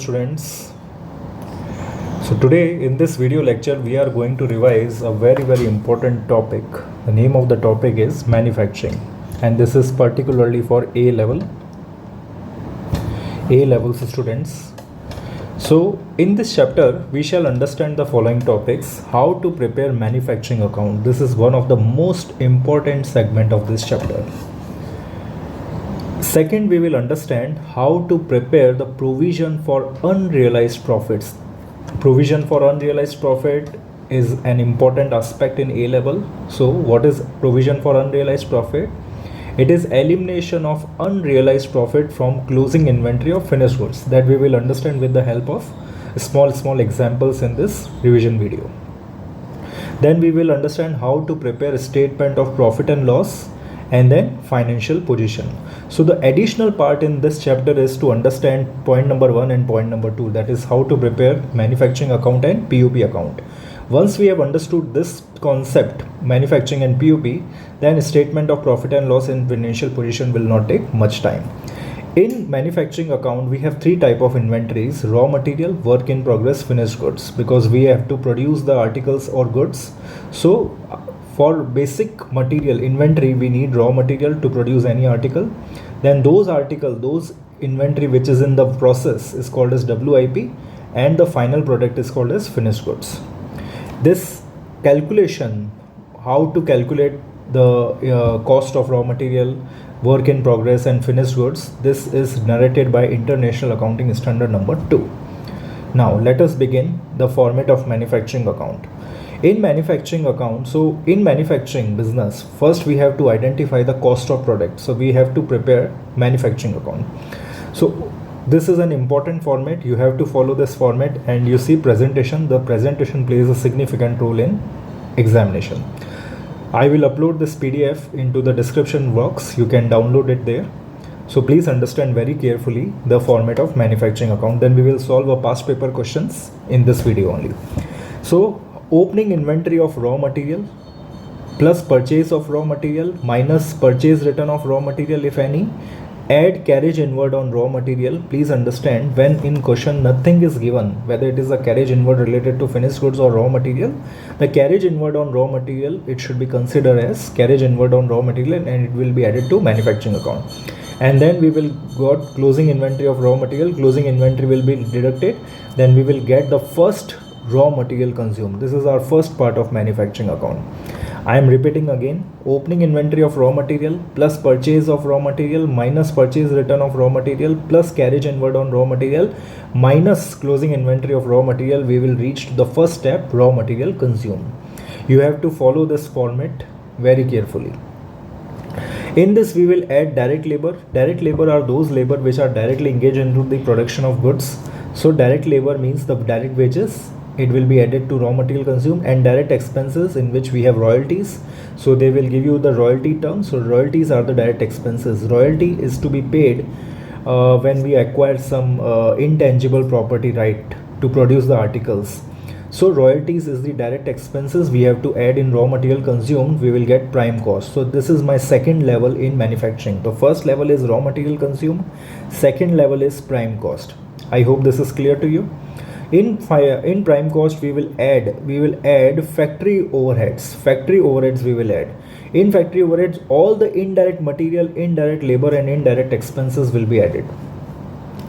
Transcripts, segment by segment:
students. So today in this video lecture we are going to revise a very important topic. The name of the topic is manufacturing, and this is particularly for A level students. So in this chapter we shall understand the following topics: how to prepare manufacturing account. This is one of the most important segment of this chapter. Second, we will understand how to prepare the provision for unrealized profits. Provision for unrealized profit is an important aspect in A level. So what is provision for unrealized profit? It is elimination of unrealized profit from closing inventory of finished goods, that we will understand with the help of small examples in this revision video. Then we will understand how to prepare a statement of profit and loss, and then financial position. So the additional part in this chapter is to understand point number 1 and point number 2, that is how to prepare manufacturing account and POP account. Once we have understood this concept, manufacturing and POP, then statement of profit and loss and financial position will not take much time. In manufacturing account, we have three type of inventories: raw material, work in progress, finished goods, because we have to produce the articles or goods. So for basic material inventory, we need raw material to produce any article. Then those inventory which is in the process is called as WIP, and the final product is called as finished goods. This calculation, how to calculate the cost of raw material, work in progress and finished goods, this is narrated by International Accounting Standard number 2. Now let us begin the format of manufacturing account. In manufacturing account, so in manufacturing business, first we have to identify the cost of product. So we have to prepare manufacturing account. So this is an important format. You have to follow this format, and you see presentation. The presentation plays a significant role in examination. I will upload this PDF into the description box. You can download it there. So please understand very carefully the format of manufacturing account. Then we will solve a past paper questions in this video only. So opening inventory of raw material plus purchase of raw material minus purchase return of raw material if any, add carriage inward on raw material. Please understand, when in question nothing is given, whether it is a carriage inward related to finished goods or raw material, the carriage inward on raw material, it should be considered as carriage inward on raw material, and it will be added to manufacturing account. And then we will got closing inventory of raw material. Closing inventory will be deducted. Then we will get the first raw material consumed. This is our first part of manufacturing account. I am repeating again: opening inventory of raw material plus purchase of raw material minus purchase return of raw material plus carriage inward on raw material minus closing inventory of raw material, we will reach to the first step, raw material consumed. You have to follow this format very carefully. In this we will add direct labor. Direct labor are those labor which are directly engaged into the production of goods. So direct labor means the direct wages. It will be added to raw material consumed. And direct expenses, in which we have royalties. So they will give you the royalty term. So royalties are the direct expenses. Royalty is to be paid when we acquire some intangible property right to produce the articles. So royalties is the direct expenses we have to add in raw material consumed. We will get prime cost. So this is my second level in manufacturing. The first level is raw material consumed. Second level is prime cost. I hope this is clear to you. In prime cost we will add factory overheads. Factory overheads we will add. In factory overheads, all the indirect material, indirect labor and indirect expenses will be added.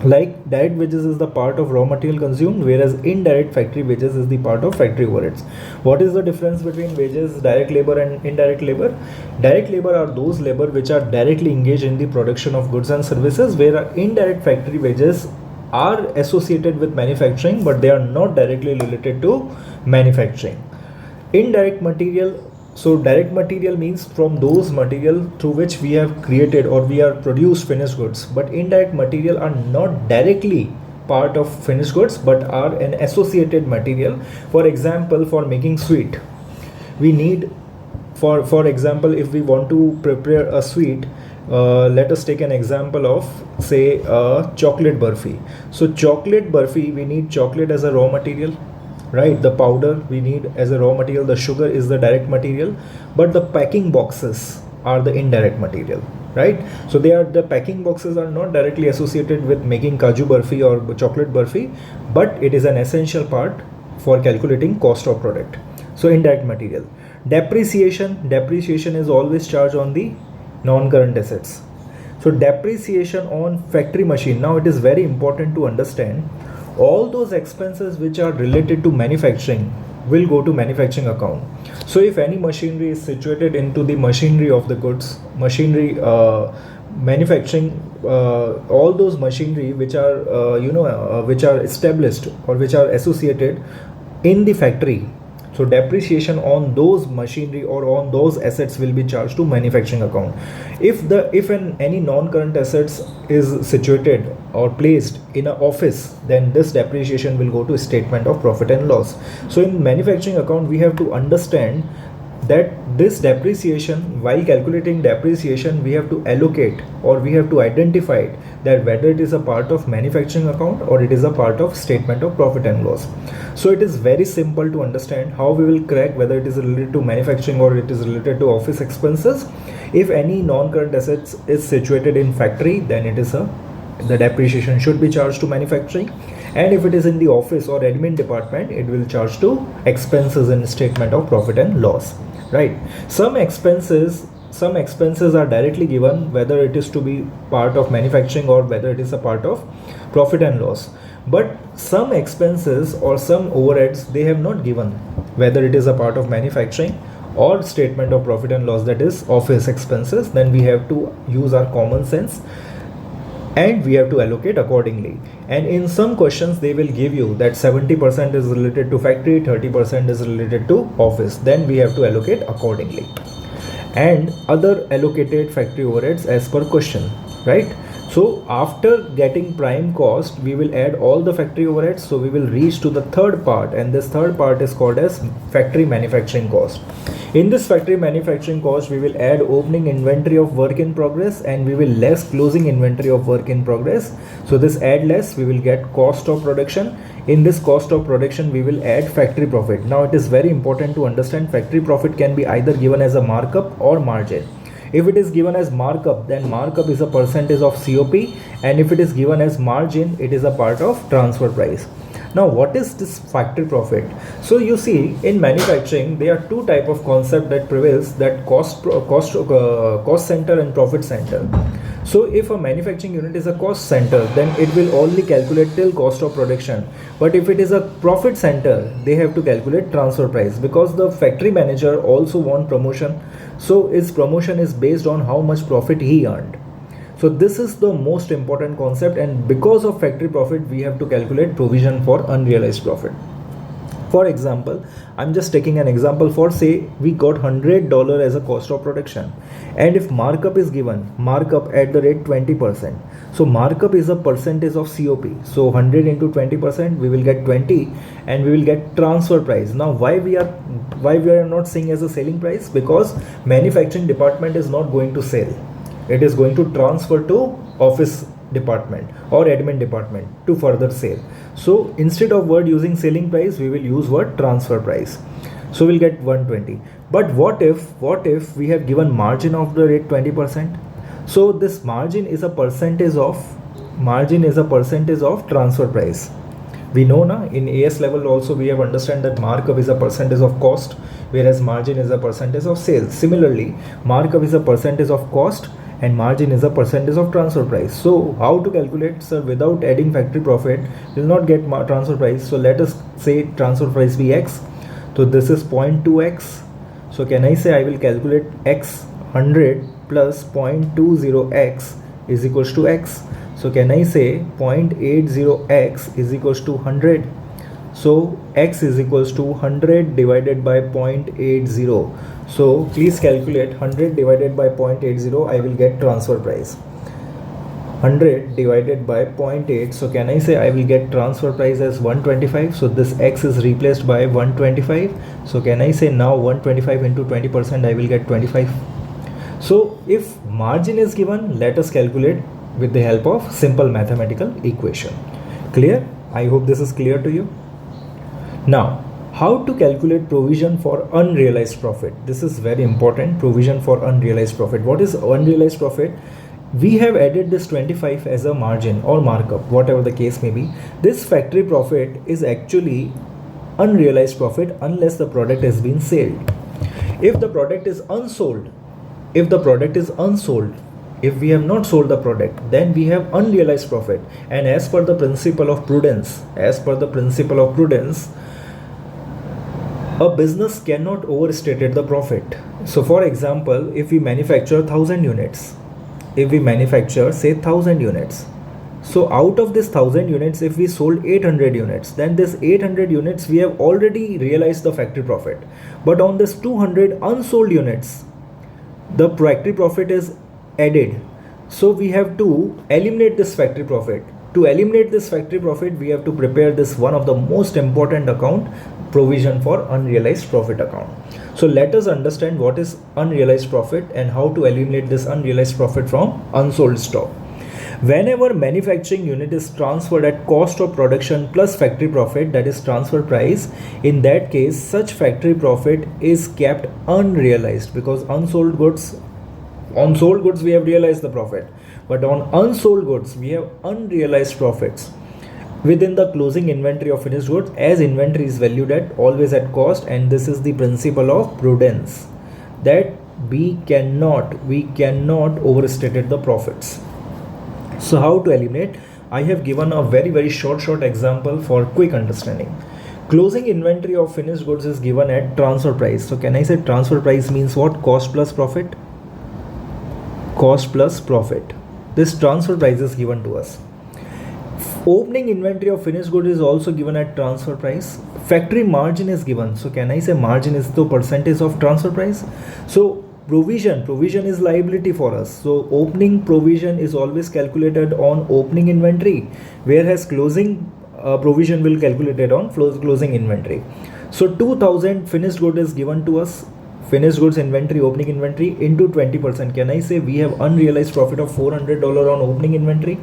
Like direct wages is the part of raw material consumed, whereas indirect factory wages is the part of factory overheads. What is the difference between wages, direct labor and indirect labor? Direct labor are those labor which are directly engaged in the production of goods and services, where indirect factory wages are associated with manufacturing, but they are not directly related to manufacturing. Indirect material, so direct material means from those material through which we have created or we are produced finished goods, but indirect material are not directly part of finished goods but are an associated material. For example, for making sweet, we need, for example, if we want to prepare a sweet, let us take an example of, say, chocolate burfi. So chocolate burfi, we need chocolate as a raw material, right? The powder we need as a raw material. The sugar is the direct material, but the packing boxes are the indirect material, right? So the packing boxes are not directly associated with making kaju barfi or chocolate barfi, but it is an essential part for calculating cost of product. So indirect material. Depreciation is always charged on the non-current assets. So depreciation on factory machine. Now it is very important to understand all those expenses which are related to manufacturing will go to manufacturing account. So if any machinery is situated into the machinery of the goods, manufacturing, all those machinery which are which are established or which are associated in the factory, so depreciation on those machinery or on those assets will be charged to manufacturing account. If any non-current assets is situated or placed in an office, then this depreciation will go to statement of profit and loss. So in manufacturing account, we have to understand that this depreciation, while calculating depreciation, we have to allocate or we have to identify that whether it is a part of manufacturing account or it is a part of statement of profit and loss. So it is very simple to understand how we will crack whether it is related to manufacturing or it is related to office expenses. If any non-current assets is situated in factory, then the depreciation should be charged to manufacturing, and if it is in the office or admin department, it will charge to expenses in statement of profit and loss, right? Some expenses are directly given whether it is to be part of manufacturing or whether it is a part of profit and loss, but some expenses or some overheads they have not given whether it is a part of manufacturing or statement of profit and loss, that is office expenses. Then we have to use our common sense and we have to allocate accordingly. And in some questions they will give you that 70% is related to factory, 30% is related to office, then we have to allocate accordingly. And other allocated factory overheads as per question, right? So after getting prime cost, we will add all the factory overheads, so we will reach to the third part, and this third part is called as factory manufacturing cost. In this factory manufacturing cost, we will add opening inventory of work in progress and we will less closing inventory of work in progress. So this add less, we will get cost of production. In this cost of production, we will add factory profit. Now it is very important to understand factory profit can be either given as a markup or margin. If it is given as markup, then markup is a percentage of COP, and if it is given as margin, it is a part of transfer price. Now what is this factory profit? So you see, in manufacturing there are two type of concept that prevails, that cost center and profit center. So if a manufacturing unit is a cost center, then it will only calculate till cost of production, but if it is a profit center, they have to calculate transfer price, because the factory manager also want promotion, so his promotion is based on how much profit he earned. So this is the most important concept, and because of factory profit we have to calculate provision for unrealized profit. For example, I'm just taking an example for, say we got $100 as a cost of production, and if markup is given, markup at the rate 20%. So markup is a percentage of COP. So 100 into 20%, we will get 20, and we will get transfer price. Now why we are not seeing as a selling price? Because manufacturing department is not going to sell. It is going to transfer to office department or admin department to further sale. So instead of word using selling price, we will use word transfer price. So we'll get 120. But what if we have given margin of the rate 20%? So this margin is a percentage of transfer price. We know na, in AS level also we have understand that markup is a percentage of cost, whereas margin is a percentage of sales. Similarly, markup is a percentage of cost and margin is a percentage of transfer price. So how to calculate? Sir, without adding factory profit, we will not get transfer price. So let us say transfer price be X. So this is 0.2x. So can I say I will calculate X 100 plus 0.20x is equals to X. So can I say 0.80x is equals to 100. So X is equals to 100 divided by 0.80. So please calculate 100 divided by 0.80. I will get transfer price. 100 divided by 0.8. So can I say I will get transfer price as 125. So this X is replaced by 125. So can I say now 125 into 20%, I will get 25. So if margin is given, let us calculate with the help of simple mathematical equation. Clear? I hope this is clear to you. Now, How to calculate provision for unrealized profit? This is very important. Provision for unrealized profit. What is unrealized profit? We have added this 25 as a margin or markup, whatever the case may be. This factory profit is actually unrealized profit unless the product has been sold. If the product is unsold, if we have not sold the product, then we have unrealized profit. And as per the principle of prudence, a business cannot overstate the profit. So for example, if we manufacture 1000 units, say 1000 units, so out of this 1000 units, if we sold 800 units, then this 800 units we have already realized the factory profit. But on this 200 unsold units, the factory profit is added. So we have to eliminate this factory profit. To eliminate this factory profit, we have to prepare this one of the most important account, provision for unrealized profit account. So let us understand what is unrealized profit and how to eliminate this unrealized profit from unsold stock. Whenever manufacturing unit is transferred at cost of production plus factory profit, that is transfer price, in that case such factory profit is kept unrealized, because on sold goods we have realized the profit, but on unsold goods we have unrealized profits within the closing inventory of finished goods, as inventory is valued at always at cost. And this is the principle of prudence, that we cannot overstate the profits. So how to eliminate? I have given a very short example for quick understanding. Closing inventory of finished goods is given at transfer price. So can I say transfer price means what? Cost plus profit. This transfer price is given to us. Opening inventory of finished goods is also given at transfer price. Factory margin is given. So can I say margin is the percentage of transfer price? So provision is liability for us. So opening provision is always calculated on opening inventory, whereas closing provision will calculated on closing inventory. So 2000 finished good is given to us. Finished goods inventory, opening inventory into 20%. Can I say we have unrealized profit of $400 on opening inventory?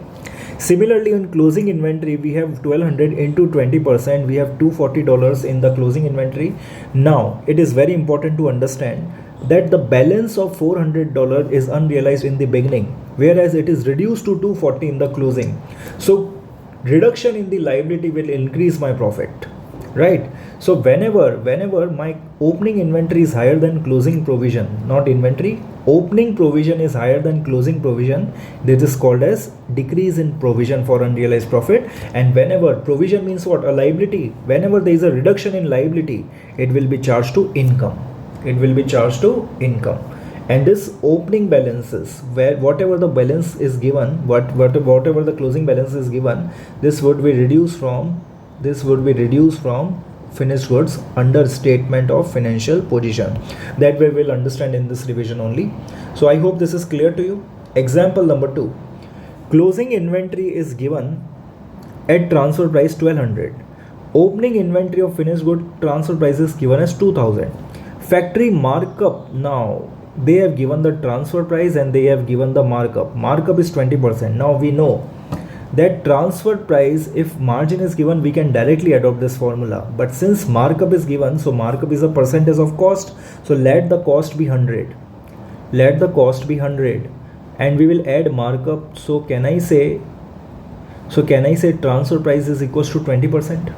Similarly, in closing inventory, we have 1200 into 20%. We have $240 in the closing inventory. Now, it is very important to understand that the balance of $400 is unrealized in the beginning, whereas it is reduced to 240 in the closing. So, reduction in the liability will increase my profit, right? So whenever my opening inventory is higher than closing provision, not inventory, opening provision is higher than closing provision, this is called as decrease in provision for unrealized profit. And whenever provision means what? A liability. Whenever there is a reduction in liability, it will be charged to income. And this opening balances, where whatever the balance is given, whatever the closing balance is given, this would be reduced from finished goods under statement of financial position. That way we'll understand in this revision only. So I hope this is clear to you. Example number 2. Closing inventory is given at transfer price 1200. Opening inventory of finished good transfer price is given as 2000. Factory markup, now they have given the transfer price and they have given the markup. Markup is 20%. Now we know that transfer price, if margin is given, we can directly adopt this formula. But since markup is given, so markup is a percentage of cost. So let the cost be 100. And we will add markup. So can I say transfer price is equals to 20%?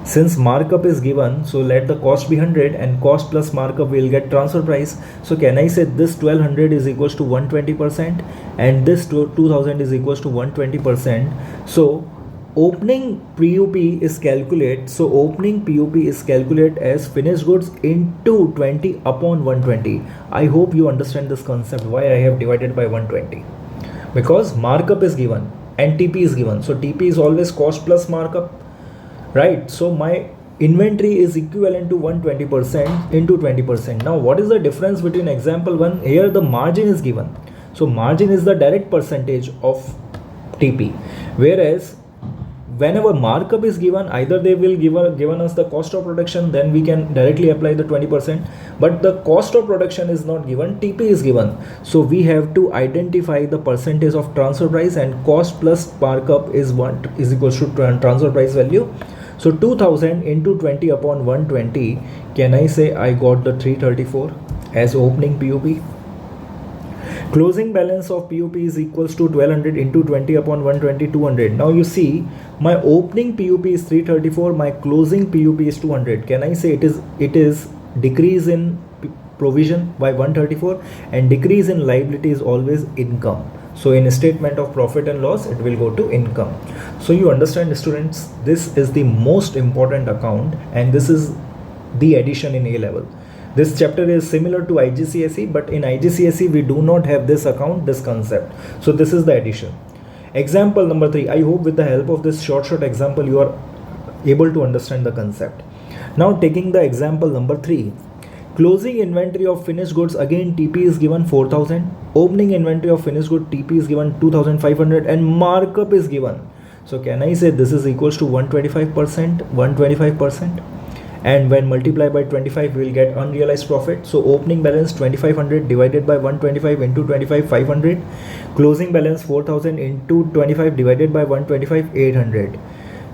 Since markup is given, so let the cost be 100 and cost plus markup will get transfer price. So can I say this 1200 is equals to 120% and this 2000 is equals to 120%. So opening PUP is calculated. So opening PUP is calculated as finished goods into 20 upon 120. I hope you understand this concept, why I have divided by 120. Because markup is given and TP is given. So TP is always cost plus markup. Right, so my inventory is equivalent to 120% into 20%. Now what is the difference between example 1? Here the margin is given. So margin is the direct percentage of TP. Whereas whenever markup is given, either they will given us the cost of production, then we can directly apply the 20%. But the cost of production is not given, TP is given. So we have to identify the percentage of transfer price, and cost plus markup is equals to transfer price value. So 2000 into 20 upon 120, can I say I got the 334 as opening PUP? Closing balance of PUP is equals to 1200 into 20 upon 120, 200. Now you see my opening PUP is 334, my closing PUP is 200. Can I say it is decrease in provision by 134, and decrease in liability is always income. So in a statement of profit and loss, it will go to income. So you understand, students, this is the most important account, and this is the addition in A level. This chapter is similar to IGCSE, but in IGCSE we do not have this account, this concept. So this is the addition. Example number 3. I hope with the help of this short example you are able to understand the concept. Now taking the example number 3. Closing inventory of finished goods, again TP is given 4000. Opening inventory of finished good, TP is given 2500, and markup is given. So can I say this is equals to 125%? And when multiplied by 25, we will get unrealized profit. So opening balance 2500 divided by 125 into 25, 500. Closing balance 4000 into 25 divided by 125, 800.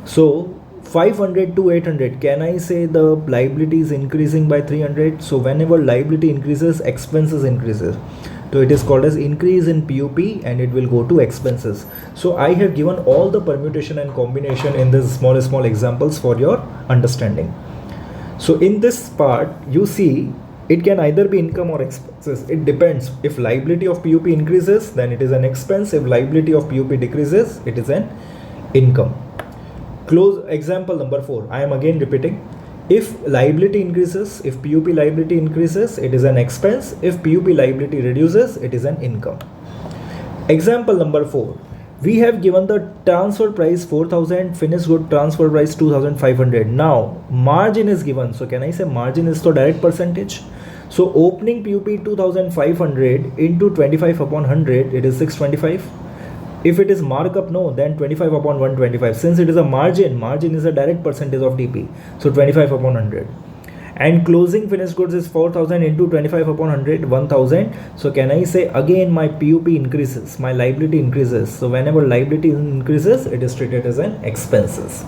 So 500 to 800, can I say the liability is increasing by 300? So whenever liability increases, expenses increases. So it is called as increase in PUP, and it will go to expenses. So I have given all the permutation and combination in this small examples for your understanding. So in this part, you see it can either be income or expenses. It depends. If liability of PUP increases, then it is an expense. If liability of PUP decreases, it is an income. Close example number 4. I am again repeating. If liability increases, if PUP liability increases, it is an expense. If PUP liability reduces, it is an income. Example number 4. We have given the transfer price 4000, finished good transfer price 2500. Now margin is given. So can I say margin is the direct percentage? So opening PUP 2500 into 25 upon 100, it is 625. If it is markup, no, then 25 upon 125. Since it is a margin is a direct percentage of TP. So 25 upon 100. And closing finished goods is 4000 into 25 upon 100, 1000. So can I say again my PUP increases, my liability increases. So whenever liability increases, it is treated as an expenses.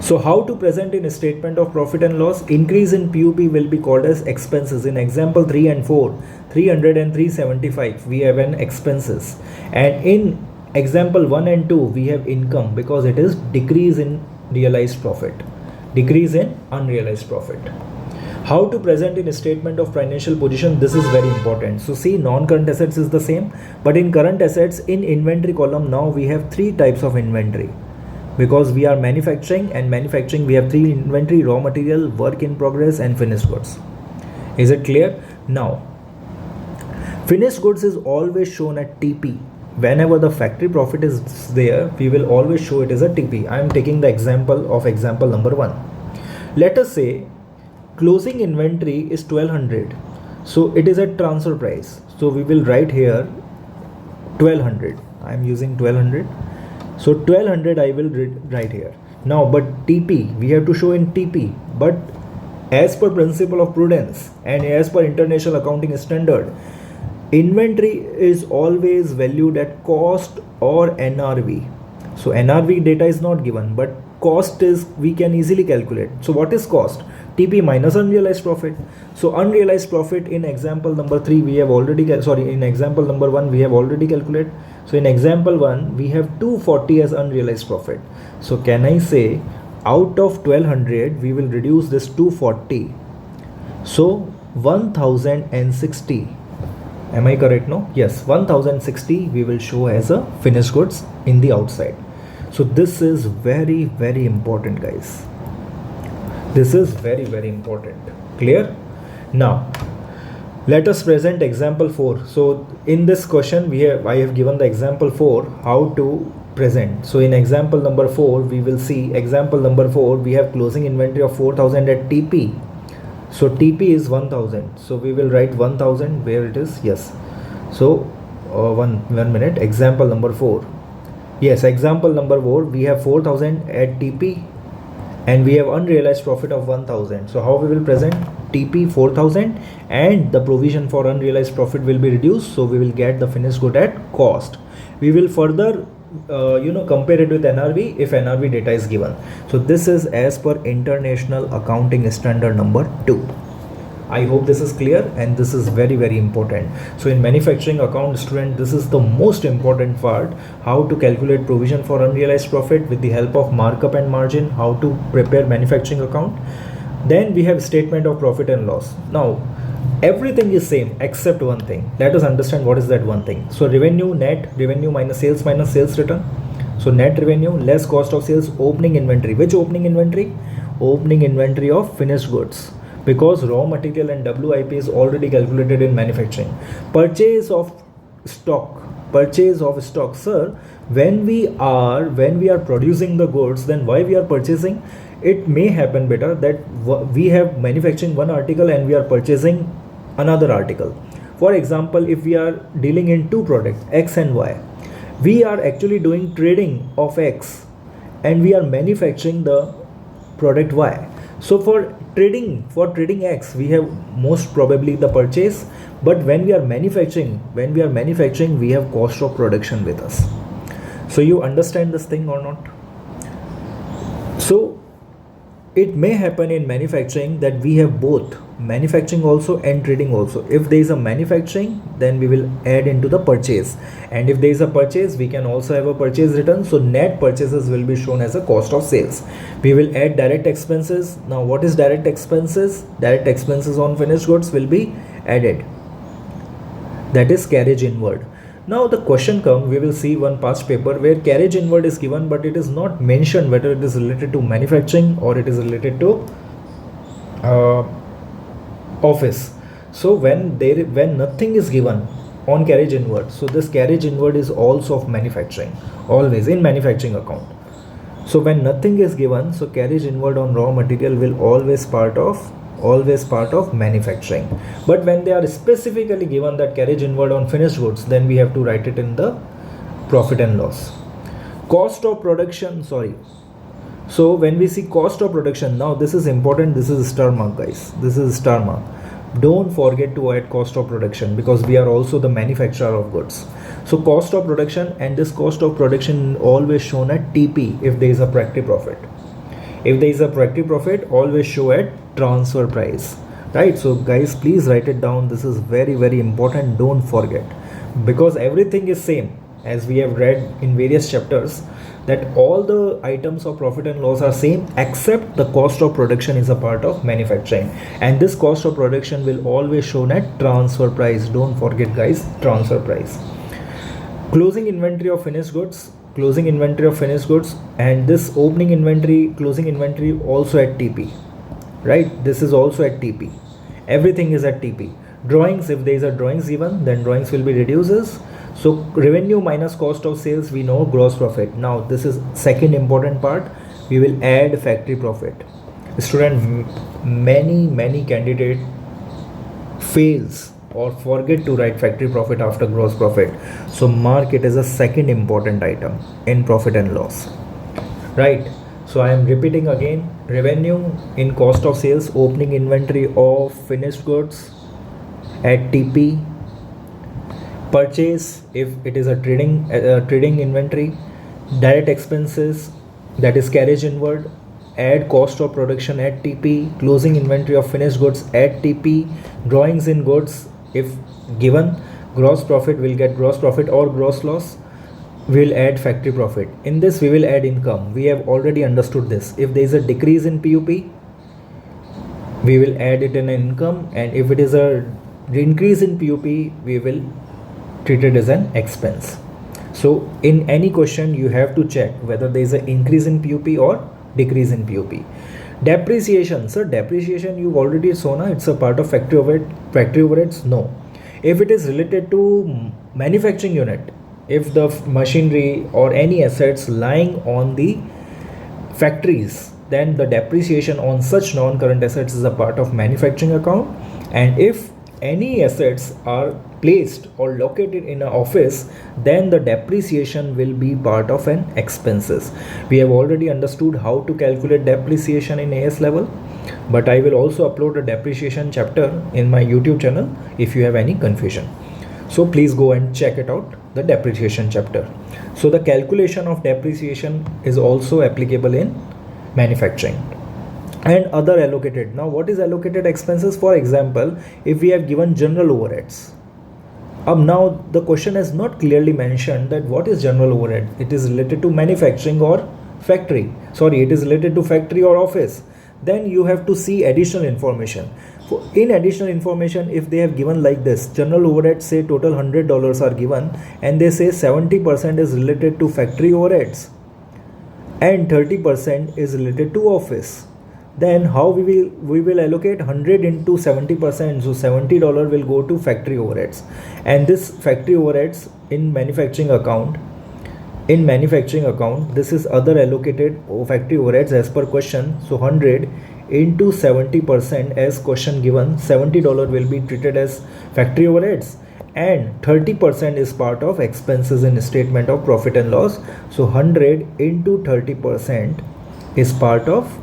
So how to present in a statement of profit and loss? Increase in PUP will be called as expenses. In example 3 and 4, 300 and 375, we have an expenses. And in example 1 and 2, we have income, because it is decrease in realized profit, decrease in unrealized profit. How to present in a statement of financial position? This is very important. So see, non-current assets is the same, but in current assets, in inventory column, now we have 3 types of inventory, because we are manufacturing, and manufacturing we have 3 inventory: raw material, work in progress, and finished goods. Is it clear? Now finished goods is always shown at TP. Whenever the factory profit is there, we will always show it as a TP. I am taking the example of example number 1. Let us say closing inventory is 1200. So it is a transfer price. So we will write here 1200. I am using 1200. So 1200 I will write here. Now, but TP, we have to show in TP. But as per principle of prudence and as per international accounting standard, inventory is always valued at cost or NRV. So NRV data is not given, but cost is, we can easily calculate. So what is cost? TP minus unrealized profit. So unrealized profit in example number 3 we have already, in example number 1 we have already calculated. So in example 1 we have 240 as unrealized profit. So can I say out of 1200 we will reduce this 240. So 1060. Am I correct? No? Yes, 1060 we will show as a finished goods in the outside. So this is very, very important, guys. This is very, very important. Clear? Now let us present example 4. So in this question I have given the example 4 how to present. So in example number 4 we will see example number 4, we have closing inventory of 4000 at TP. So TP is 1000. So we will write 1000 where it is. Yes. So one minute. Example number 4. Yes, example number 4, we have 4000 at TP and we have unrealized profit of 1000. So how we will present? TP 4000 and the provision for unrealized profit will be reduced. So we will get the finished good at cost. We will further compare it with NRV if NRV data is given. So this is as per International Accounting Standard number 2. I hope this is clear, and this is very, very important. So in manufacturing account, student, this is the most important part, how to calculate provision for unrealized profit with the help of markup and margin, how to prepare manufacturing account. Then we have statement of profit and loss. Now everything is same except one thing. Let us understand what is that one thing. So revenue, net revenue minus sales return. So net revenue less cost of sales, opening inventory. Which opening inventory? Opening inventory of finished goods, because raw material and WIP is already calculated in manufacturing. Purchase of stock. Sir, when we are producing the goods, then why we are purchasing? It may happen better that we have manufacturing one article and we are purchasing another article. For example, if we are dealing in two products, X and Y, we are actually doing trading of X and we are manufacturing the product Y. So for trading X, we have most probably the purchase, but when we are manufacturing, we have cost of production with us. So you understand this thing or not? So it may happen in manufacturing that we have both manufacturing also and trading also. If there is a manufacturing, then we will add into the purchase, and if there is a purchase, we can also have a purchase return. So net purchases will be shown as a cost of sales. We will add direct expenses. Now what is direct expenses? Direct expenses on finished goods will be added, that is carriage inward. Now the question comes, we will see one past paper where carriage inward is given, but it is not mentioned whether it is related to manufacturing or it is related to office. So when nothing is given on carriage inward, so this carriage inward is also of manufacturing, always in manufacturing account. So when nothing is given, so carriage inward on raw material will always part of manufacturing. But when they are specifically given that carriage inward on finished goods, then we have to write it in the profit and loss. Cost of production, so when we see cost of production, now this is important, this is star mark, guys, this is star mark. Don't forget to add cost of production, because we are also the manufacturer of goods. So cost of production, and this cost of production always shown at TP if there is a proactive profit. If there is a proactive profit, always show at transfer price, right? So guys, please write it down. This is very, very important. Don't forget, because everything is same as we have read in various chapters, that all the items of profit and loss are same except the cost of production is a part of manufacturing, and this cost of production will always shown at transfer price. Don't forget, guys, transfer price. Closing inventory of finished goods, and this opening inventory, closing inventory also at TP, right? This is also at TP. Everything is at TP. Drawings, if there is a drawings given, then drawings will be reduces. So revenue minus cost of sales, we know gross profit. Now this is second important part, we will add factory profit. Student, many candidate fails or forget to write factory profit after gross profit. So mark it as a second important item in profit and loss, right? So I am repeating again, revenue in cost of sales, opening inventory of finished goods at TP. Purchase, if it is a trading inventory. Direct expenses, that is carriage inward. Add cost of production at TP. Closing inventory of finished goods at TP. Drawings in goods, if given. Gross profit, will get gross profit or gross loss. We'll add factory profit. In this we will add income. We have already understood this. If there is a decrease in PUP, we will add it in income, and if it is a increase in PUP, we will treat it as an expense. So in any question you have to check whether there is an increase in PUP or decrease in PUP. Depreciation, sir, depreciation you already saw na, it's a part of factory overheads. No, if it is related to manufacturing unit, if the machinery or any assets lying on the factories, then the depreciation on such non-current assets is a part of manufacturing account. And if any assets are placed or located in an office, then the depreciation will be part of an expenses. We have already understood how to calculate depreciation in AS level, but I will also upload a depreciation chapter in my YouTube channel if you have any confusion. So please go and check it out. the depreciation chapter. So the calculation of depreciation is also applicable in manufacturing. And other allocated. Now what is allocated expenses? For example, if we have given general overheads. Now the question has not clearly mentioned that what is general overhead. It is related to manufacturing or factory. Sorry, it is related to factory or office. Then you have to see additional information. In additional information, if they have given like this, general overheads say total $100 are given, and they say 70% is related to factory overheads and 30% is related to office. Then how we will allocate 100 into 70%, so $70 will go to factory overheads, and this factory overheads in manufacturing account, this is other allocated factory overheads as per question. So 100 into 70% as question given, $70 will be treated as factory overheads, and 30% is part of expenses in statement of profit and loss. So 100 into 30% is part of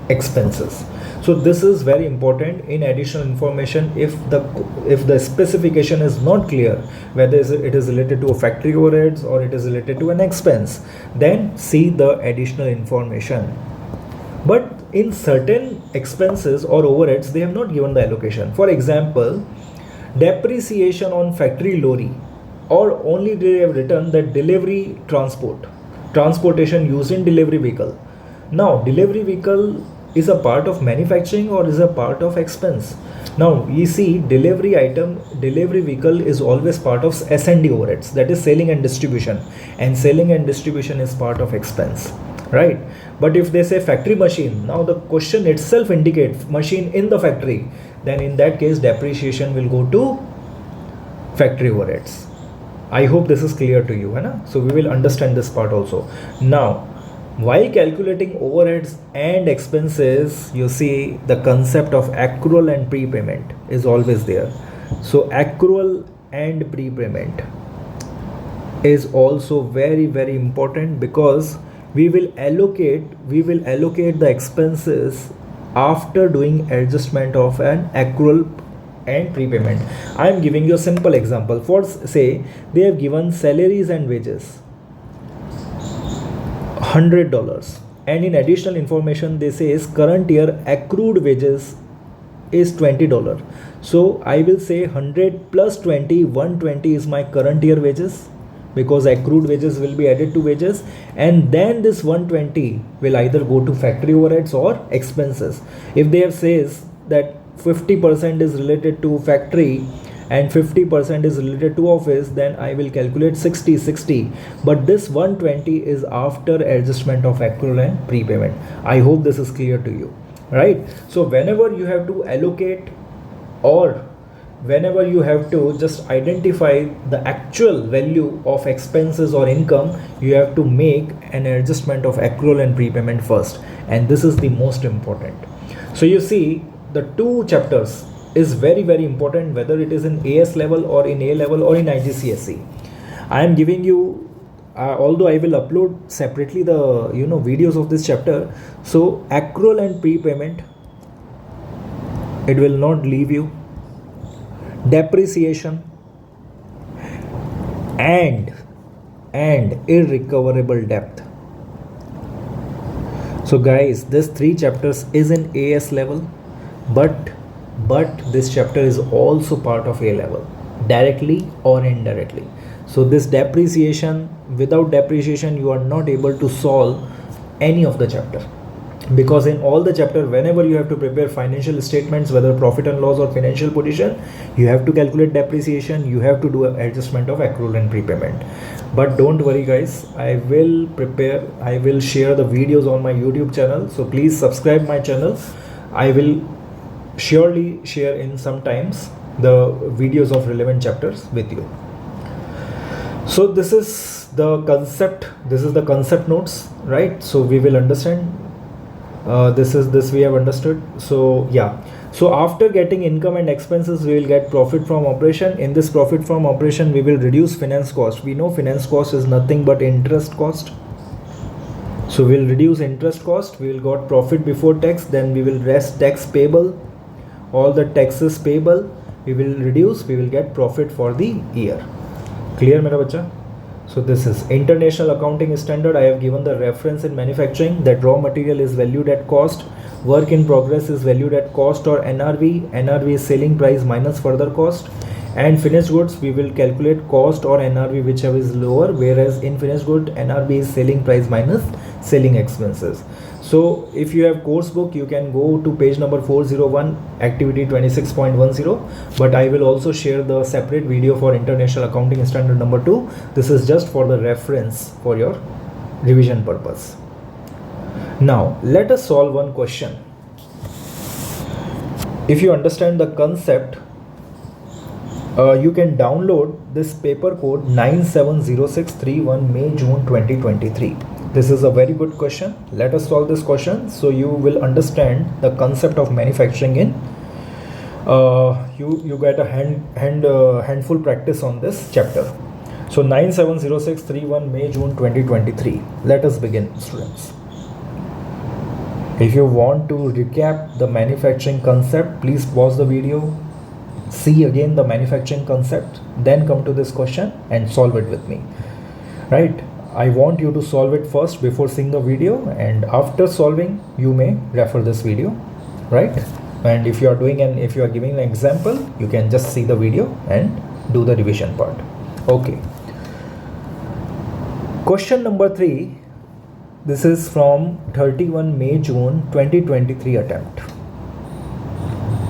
expenses. So this is very important in additional information. If the specification is not clear whether it is related to a factory overheads or it is related to an expense, then see the additional information. But in certain expenses or overheads, they have not given the allocation. For example, depreciation on factory lorry, or only they have written that delivery transportation used in delivery vehicle. Now delivery vehicle is a part of manufacturing or is a part of expense? Now we see delivery vehicle is always part of S&D overheads, that is selling and distribution, and selling and distribution is part of expense, right? But if they say factory machine, now the question itself indicates machine in the factory, then in that case depreciation will go to factory overheads. I hope this is clear to you, right? So we will understand this part also. Now while calculating overheads and expenses, you see the concept of accrual and prepayment is always there. So accrual and prepayment is also very, very important, because we will allocate the expenses after doing adjustment of an accrual and prepayment. I am giving you a simple example. For say they have given salaries and wages $100, and in additional information they say is current year accrued wages is $20. So I will say 100 plus 20, 120 is my current year wages, because accrued wages will be added to wages, and then this 120 will either go to factory overheads or expenses. If they have says that 50% is related to factory and 50% is related to office, then I will calculate 60, but this 120 is after adjustment of accrual and prepayment. I hope this is clear to you, right? So whenever you have to allocate, or whenever you have to just identify the actual value of expenses or income, you have to make an adjustment of accrual and prepayment first, and this is the most important. So you see the two chapters is very, very important, whether it is in AS level or in A level or in IGCSE. I am giving you although I will upload separately the videos of this chapter. So accrual and prepayment, it will not leave you. Depreciation and irrecoverable debt. So guys, this 3 chapters is in AS level, but this chapter is also part of A level, directly or indirectly. So this depreciation, without depreciation you are not able to solve any of the chapter, because in all the chapter, whenever you have to prepare financial statements, whether profit and loss or financial position, you have to calculate depreciation, you have to do an adjustment of accrual and prepayment. But don't worry guys, I will share the videos on my YouTube channel, so please subscribe my channel. I will surely share in some times the videos of relevant chapters with you. So this is the concept notes, right? So we will understand this we have understood. So yeah, so after getting income and expenses, we will get profit from operation. In this profit from operation, we will reduce finance cost. We know finance cost is nothing but interest cost. So we will reduce interest cost, we will got profit before tax, then we will rest tax payable, all the taxes payable we will reduce, we will get profit for the year. Clear मेरा बच्चा? So this is International Accounting Standard. I have given the reference in manufacturing that raw material is valued at cost, work in progress is valued at cost or NRV. NRV is selling price minus further cost, and finished goods we will calculate cost or NRV whichever is lower, whereas in finished good NRV is selling price minus selling expenses. So if you have course book, you can go to page number 401, activity 26.10, but I will also share the separate video for International Accounting Standard number 2. This is just for the reference for your revision purpose. Now let us solve one question. If you understand the concept, you can download this paper code 970631 May June 2023. This is a very good question. Let us solve this question so you will understand the concept of manufacturing in you get a handful practice on this chapter. So 970631 May June 2023. Let us begin, students. If you want to recap the manufacturing concept, please pause the video, see again the manufacturing concept, then come to this question and solve it with me, right? I want you to solve it first before seeing the video, and after solving you may refer this video, right? And if you are giving an example, you can just see the video and do the revision part. Okay, question number 3. This is from 31 May June 2023 attempt.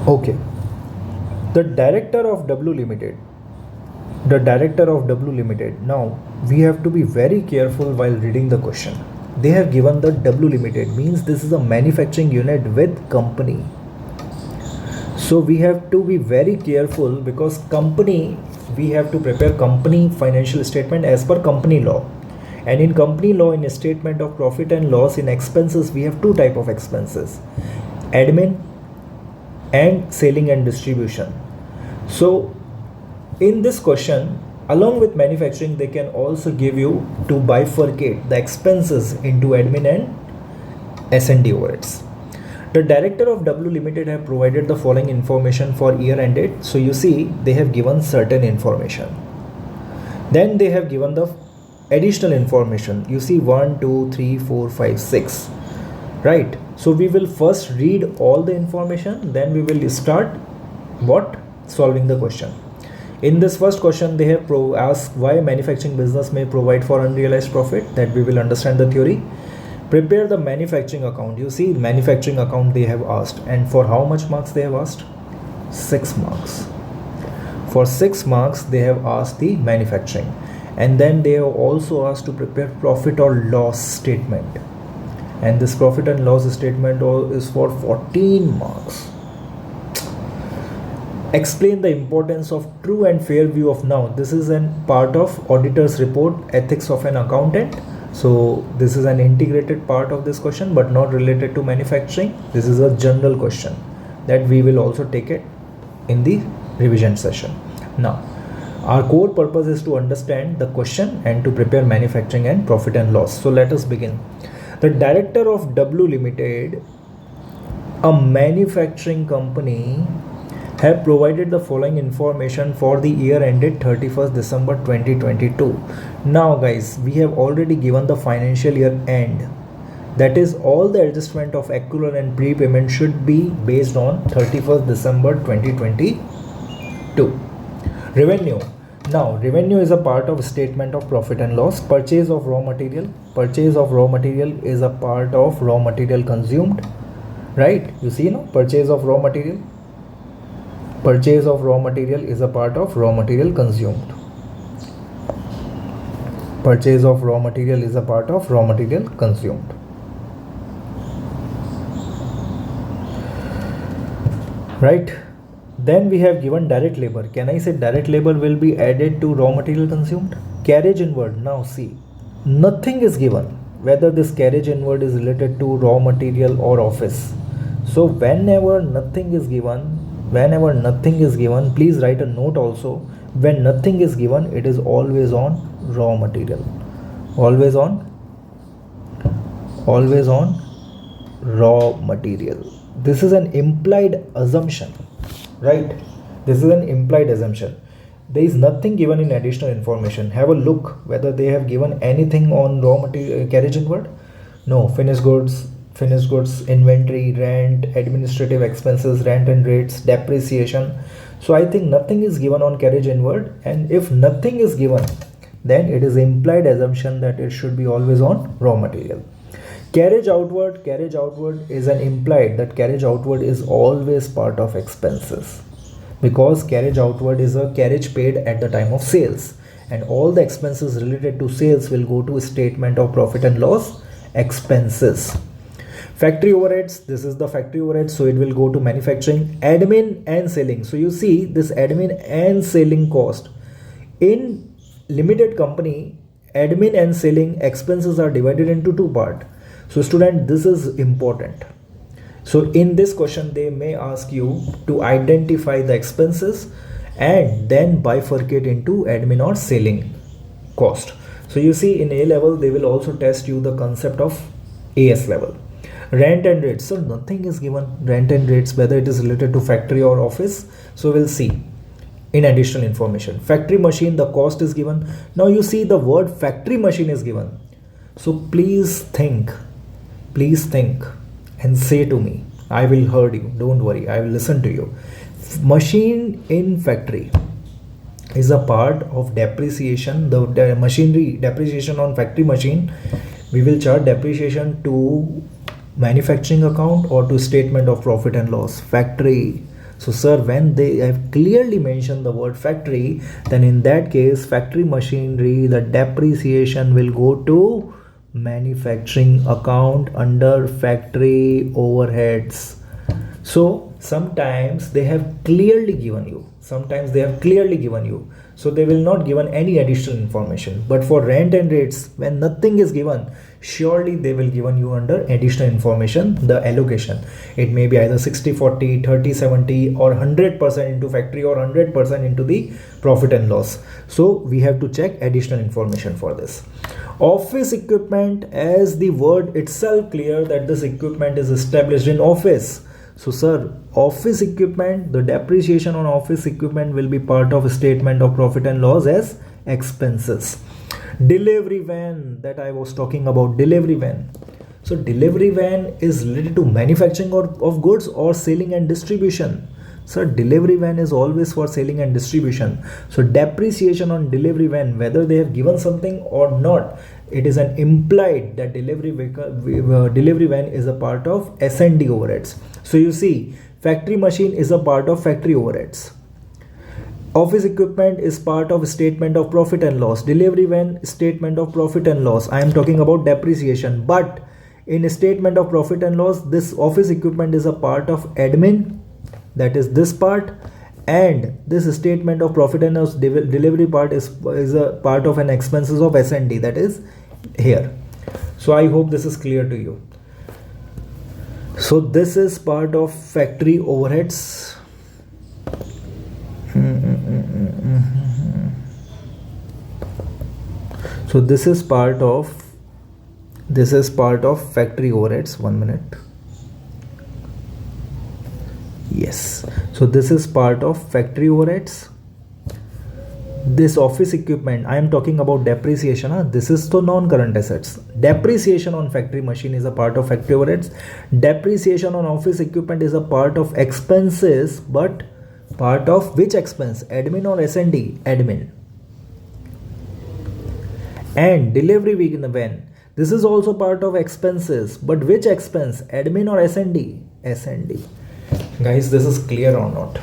Okay, the director of W Limited. Now we have to be very careful while reading the question. They have given the W Limited, means this is a manufacturing unit with company. So we have to be very careful, because company, we have to prepare company financial statement as per company law. And in company law, in a statement of profit and loss, in expenses we have two type of expenses: admin and selling and distribution. So in this question, along with manufacturing, they can also give you to bifurcate the expenses into admin and S&D overheads. The director of W Limited have provided the following information for year ended. So you see, they have given certain information. Then they have given the additional information. You see 1, 2, 3, 4, 5, 6. Right? So we will first read all the information, then we will start solving the question. In this first question, they have asked why manufacturing business may provide for unrealized profit. That we will understand the theory. Prepare the manufacturing account. You see, manufacturing account they have asked, and for how much marks they have asked? 6 marks. For 6 marks they have asked the manufacturing, and then they have also asked to prepare profit or loss statement, and this profit and loss statement is for 14 marks. Explain the importance of true and fair view of. Now this is a part of auditor's report, ethics of an accountant. So this is an integrated part of this question, but not related to manufacturing. This is a general question that we will also take it in the revision session. Now our core purpose is to understand the question and to prepare manufacturing and profit and loss. So let us begin. The director of W Limited, a manufacturing company, have provided the following information for the year ended 31st December 2022. Now guys, we have already given the financial year end. That is, all the adjustment of accrual and prepayment should be based on 31st December 2022. Revenue. Now revenue is a part of statement of profit and loss. Purchase of raw material. Purchase of raw material is a part of raw material consumed. Right? You see, no? Purchase of raw material. Purchase of raw material is a part of raw material consumed. Purchase of raw material is a part of raw material consumed. Right? Then we have given direct labor. Can I say direct labor will be added to raw material consumed? Carriage inward. Now see, nothing is given whether this carriage inward is related to raw material or office. So whenever nothing is given, please write a note also. When nothing is given, it is always on raw material. Always on raw material. This is an implied assumption, right? This is an implied assumption. There is nothing given in additional information. Have a look whether they have given anything on raw material carriage inward. No, finished goods, inventory, rent, administrative expenses, rent and rates, depreciation. So I think nothing is given on carriage inward, and if nothing is given, then it is implied assumption that it should be always on raw material. Carriage outward is an implied that carriage outward is always part of expenses, because carriage outward is a carriage paid at the time of sales, and all the expenses related to sales will go to statement of profit and loss expenses. Factory overheads, this is the factory overhead, so it will go to manufacturing, admin and selling. So you see this admin and selling cost in limited company. Admin and selling expenses are divided into two parts. So student, this is important. So in this question they may ask you to identify the expenses and then bifurcate into admin or selling cost. So you see in A level they will also test you the concept of AS level. Rent and rates, so nothing is given. Rent and rates, whether it is related to factory or office, so we'll see in additional information. Factory machine, the cost is given. Now you see the word factory machine is given. So please think and say to me, I will hear you, don't worry, I will listen to you. Machine in factory is a part of depreciation. The machinery depreciation on factory machine, we will chart depreciation to manufacturing account or to statement of profit and loss. Factory. So sir, when they have clearly mentioned the word factory, then in that case factory machinery, the depreciation will go to manufacturing account under factory overheads. So sometimes they have clearly given you, so they will not given any additional information. But for rent and rates, when nothing is given, surely they will given you under additional information the allocation. It may be either 60-40, 30-70 or 100% into factory or 100% into the profit and loss. So we have to check additional information for this. Office equipment, as the word itself clear that this equipment is established in office. So sir, office equipment, the depreciation on office equipment will be part of a statement of profit and loss as expenses. Delivery van, that I was talking about, delivery van. So delivery van is related to manufacturing of goods or selling and distribution. So delivery van is always for selling and distribution. So depreciation on delivery van, whether they have given something or not, it is an implied that delivery van is a part of S&D overheads. So you see, factory machine is a part of factory overheads. Office equipment is part of statement of profit and loss. Delivery van, statement of profit and loss. I am talking about depreciation, but in a statement of profit and loss, this office equipment is a part of admin, that is this part, and this statement of profit and loss delivery part is a part of an expenses of S&D, that is here. So I hope this is clear to you. So this is part of factory overheads. So this is part of factory overheads. 1 minute. Yes, so this is part of factory overheads. This office equipment, I am talking about depreciation. This is the non-current assets. Depreciation on factory machine is a part of factory overheads. Depreciation on office equipment is a part of expenses, but part of which expense? Admin or S&D? Admin. And delivery van, this is also part of expenses, but which expense? Admin or S&D? S&D. Guys, this is clear or not?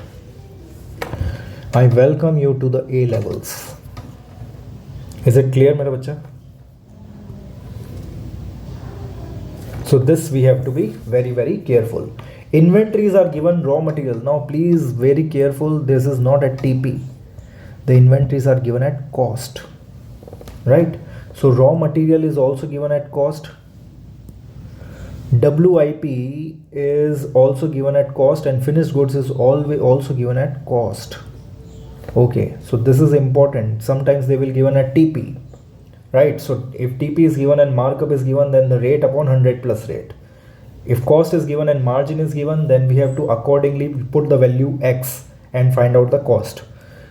I welcome you to the A levels. Is it clear, mera bacha? So this we have to be very, very careful. Inventories are given raw material. Now please very careful, this is not at TP. The inventories are given at cost, right? So raw material is also given at cost. WIP is also given at cost, and finished goods is always also given at cost. Okay, so this is important. Sometimes they will given at TP, right? So if TP is given and markup is given, then the rate upon 100 plus rate. If cost is given and margin is given, then we have to accordingly put the value X and find out the cost.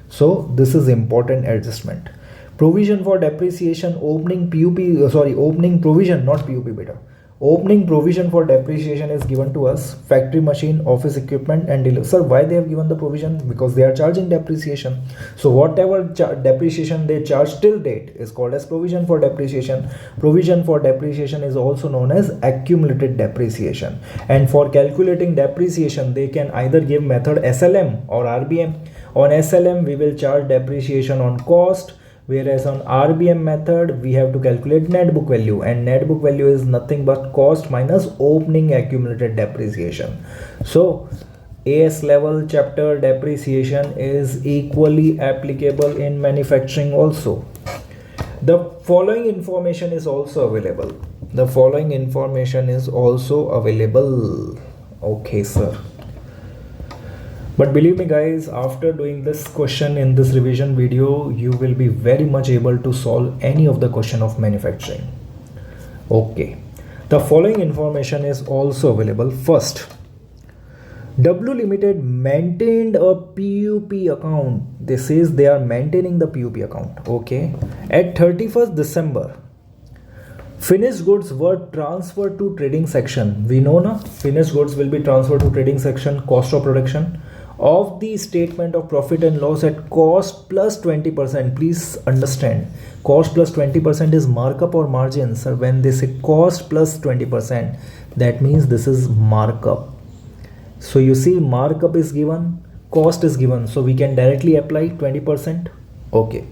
So this is important adjustment. Provision for depreciation, opening PUP, opening provision, not PUP beta. Opening provision for depreciation is given to us, factory machine, office equipment and delivery. Sir, why they have given the provision? Because they are charging depreciation. So whatever depreciation they charge till date is called as provision for depreciation. Provision for depreciation is also known as accumulated depreciation. And for calculating depreciation, they can either give method SLM or RBM. On SLM, we will charge depreciation on cost, whereas on RBM method we have to calculate net book value, and net book value is nothing but cost minus opening accumulated depreciation. So AS level chapter depreciation is equally applicable in manufacturing also. The following information is also available. The following information is also available. Okay, sir. But believe me guys, after doing this question in this revision video, you will be very much able to solve any of the question of manufacturing. Okay. The following information is also available. First, W Limited maintained a PUP account. This is they are maintaining the PUP account. Okay. At 31st December, finished goods were transferred to trading section. We know na, finished goods will be transferred to trading section, cost of production of the statement of profit and loss at cost plus 20%. Please understand, cost plus 20% is markup or margin. So when they say cost plus 20%, that means this is markup. So you see, markup is given, cost is given, so we can directly apply 20%. Okay.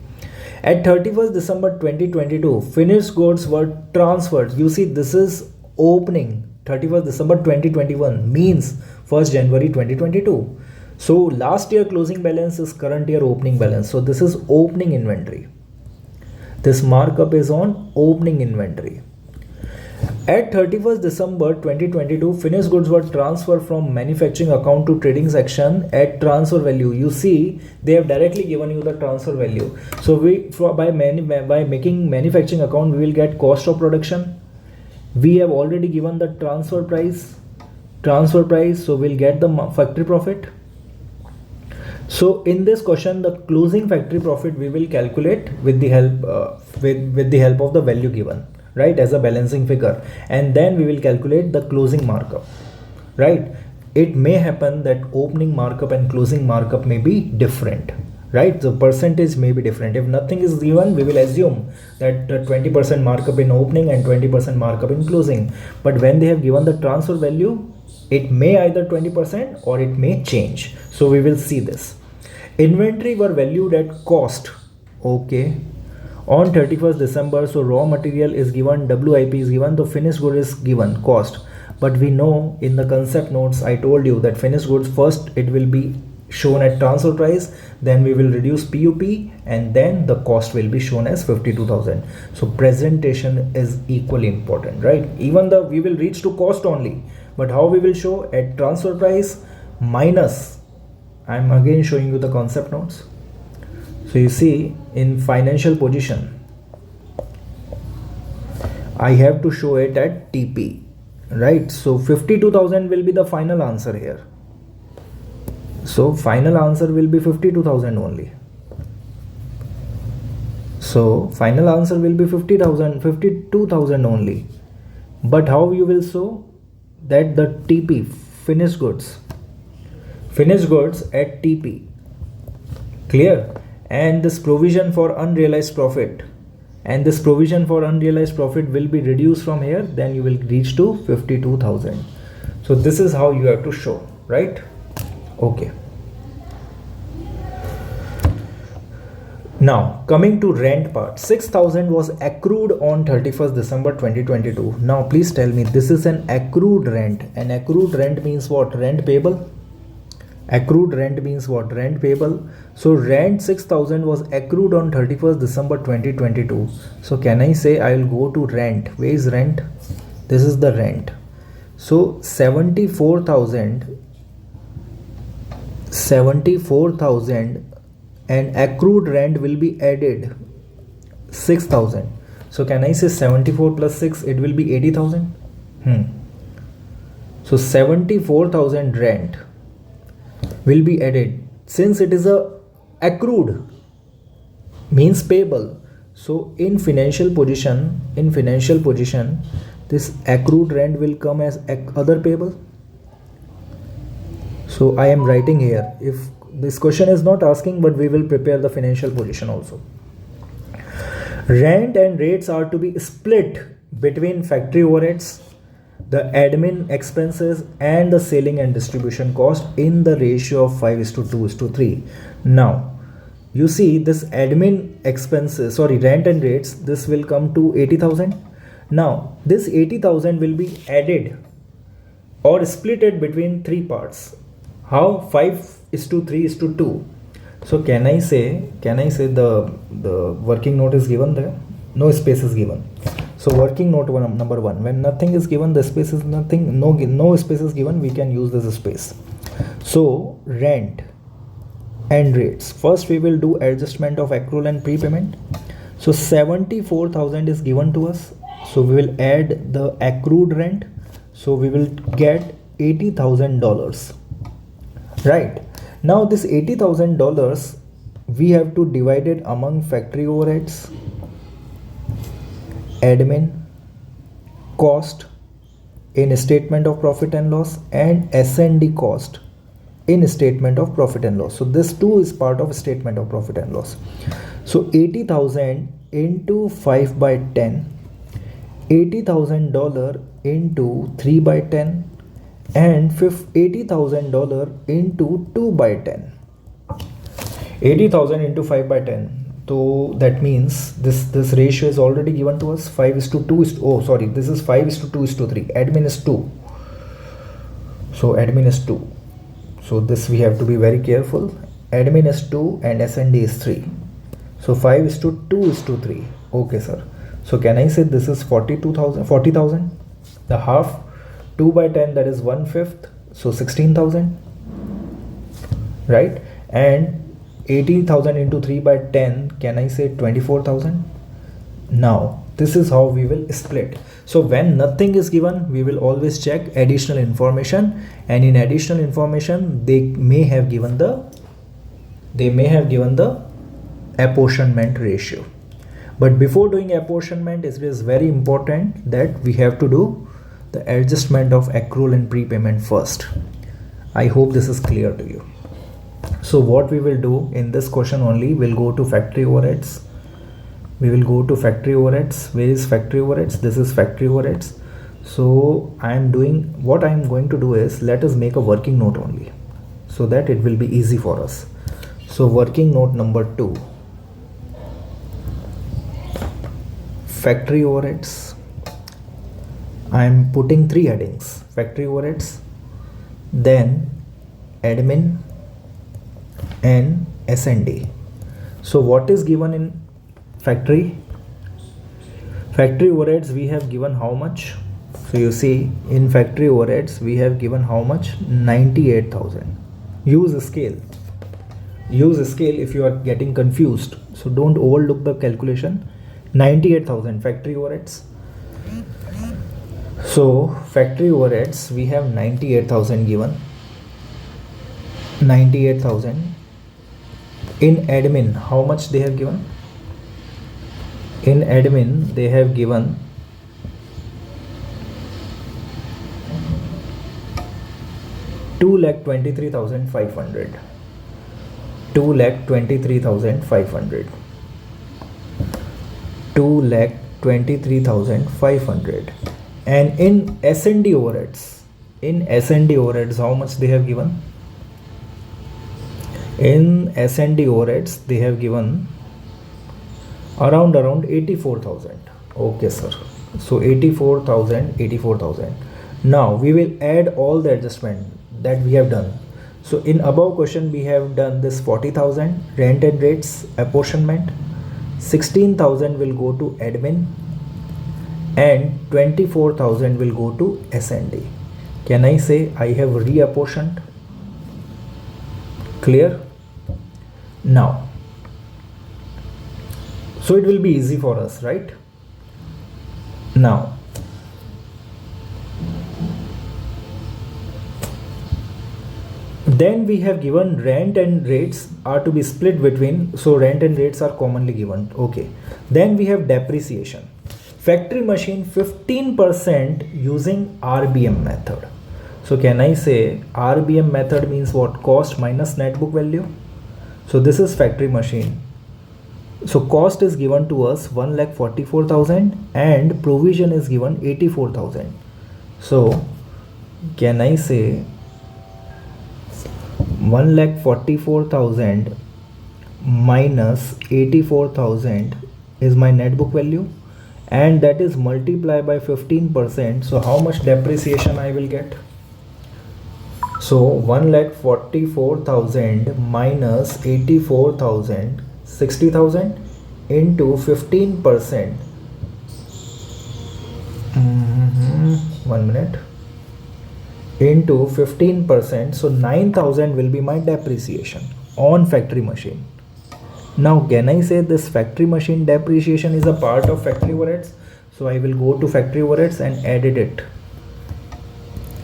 At 31st December 2022, finished goods were transferred. You see, this is opening 31st December 2021 means 1st January 2022. So last year closing balance is current year opening balance. So this is opening inventory. This markup is on opening inventory. At 31st December 2022, finished goods were transferred from manufacturing account to trading section at transfer value. You see, they have directly given you the transfer value. So by making manufacturing account, we will get cost of production. We have already given the transfer price. So we'll get the factory profit. So in this question, the closing factory profit we will calculate with the help with the help of the value given, right, as a balancing figure, and then we will calculate the closing markup, right. It may happen that opening markup and closing markup may be different, right. The percentage may be different. If nothing is given, we will assume that 20% markup in opening and 20% markup in closing. But when they have given the transfer value, it may either 20% or it may change. So we will see this. Inventory were valued at cost. Okay. On 31st December, so raw material is given, WIP is given, the finished good is given, cost. But we know in the concept notes, I told you that finished goods first it will be shown at transfer price, then we will reduce PUP, and then the cost will be shown as 52,000. So presentation is equally important, right? Even though we will reach to cost only, but how we will show at transfer price minus, I'm again showing you the concept notes. So you see, in financial position, I have to show it at TP, right? So 52,000 will be the final answer here. So final answer will be 52,000 only. So final answer will be 52,000 only. But how you will show that the TP, finished goods at TP, clear? And this provision for unrealized profit, and this provision for unrealized profit will be reduced from here, then you will reach to 52,000. So this is how you have to show, right? Okay. Now coming to rent part, 6,000 was accrued on 31st December 2022. Now please tell me, this is an accrued rent. An accrued rent means what? Rent payable. Accrued rent means what? Rent payable. So rent 6,000 was accrued on 31st December 2022. So can I say I will go to rent? Where is rent? This is the rent. So 74,000 and accrued rent will be added 6,000. So can I say 74 plus 6, it will be 80,000. So 74,000 rent will be added. Since it is a accrued means payable. So in financial position this accrued rent will come as other payable. So I am writing here, if this question is not asking, but we will prepare the financial position also. Rent and rates are to be split between factory overheads, the admin expenses, and the selling and distribution cost in the ratio of 5:2:3. Now you see this admin expenses, sorry, rent and rates, this will come to 80,000. Now this 80,000 will be added or split it between three parts. How? 5:3:2. So can I say the working note is given there, no space is given. So working note number 1, when nothing is given, the space is nothing, no space is given, we can use this space. So rent and rates, first we will do adjustment of accrual and prepayment. So 74,000 is given to us, so we will add the accrued rent, so we will get $80,000. Right, now this $80,000 we have to divide it among factory overheads, admin cost in statement of profit and loss, and S&D cost in statement of profit and loss. So this too is part of statement of profit and loss. So 80,000 into 5 by 10, $80,000 into 3 by 10, and $80,000 into 2 by 10. 80,000 into 5 by 10, so that means this ratio is already given to us, 5:2. This is 5:2:3. Admin is 2, so admin is 2, so this we have to be very careful. Admin is 2 and S&D is 3, so 5:2:3. Okay sir, so can I say this is 40,000, the half, 2 by 10, that is 1/5, so 16,000, right? And 80,000 into 3 by 10, can I say 24,000? Now this is how we will split. So when nothing is given, we will always check additional information, and in additional information they may have given the apportionment ratio. But before doing apportionment, it is very important that we have to do the adjustment of accrual and prepayment first. I hope this is clear to you. So what we will do in this question only, we'll go to factory overheads. We will go to factory overheads. Where is factory overheads? This is factory overheads. So what I am going to do is, let us make a working note only, so that it will be easy for us. So working note number 2, factory overheads. I am putting 3 headings: factory overheads, then admin, and S&D. So what is given in factory overheads? We have given how much? So you see, in factory overheads we have given how much? 98,000. Use scale if you are getting confused, so don't overlook the calculation. 98,000 factory overheads. So factory overheads we have 98,000 given. 98,000. In admin, how much they have given? In admin they have given 2,23,500. 2,23,500. 2,23,500. And in S&D overheads, how much they have given? In S&D overheads they have given around 84,000. Okay sir, so 84,000. Now we will add all the adjustment that we have done. So in above question we have done this 40,000 rent and rates apportionment, 16,000 will go to admin, and 24,000 will go to S&D. Can I say I have reapportioned? Clear? Now so it will be easy for us, right? Now Then we have given rent and rates are to be split between, so rent and rates are commonly given. Okay. Then we have depreciation. Factory machine 15% using RBM method. So can I say RBM method means what? Cost minus net book value. So this is factory machine. So cost is given to us 1,44,000 and provision is given 84,000. So can I say 1,44,000 minus 84,000 is my net book value, and that is multiplied by 15%. So how much depreciation I will get? So 1,44,000 minus 84,000, 60,000 into 15%. 1 minute. Into 15%, so 9,000 will be my depreciation on factory machine. Now can I say this factory machine depreciation is a part of factory overheads? So I will go to factory overheads and edit it.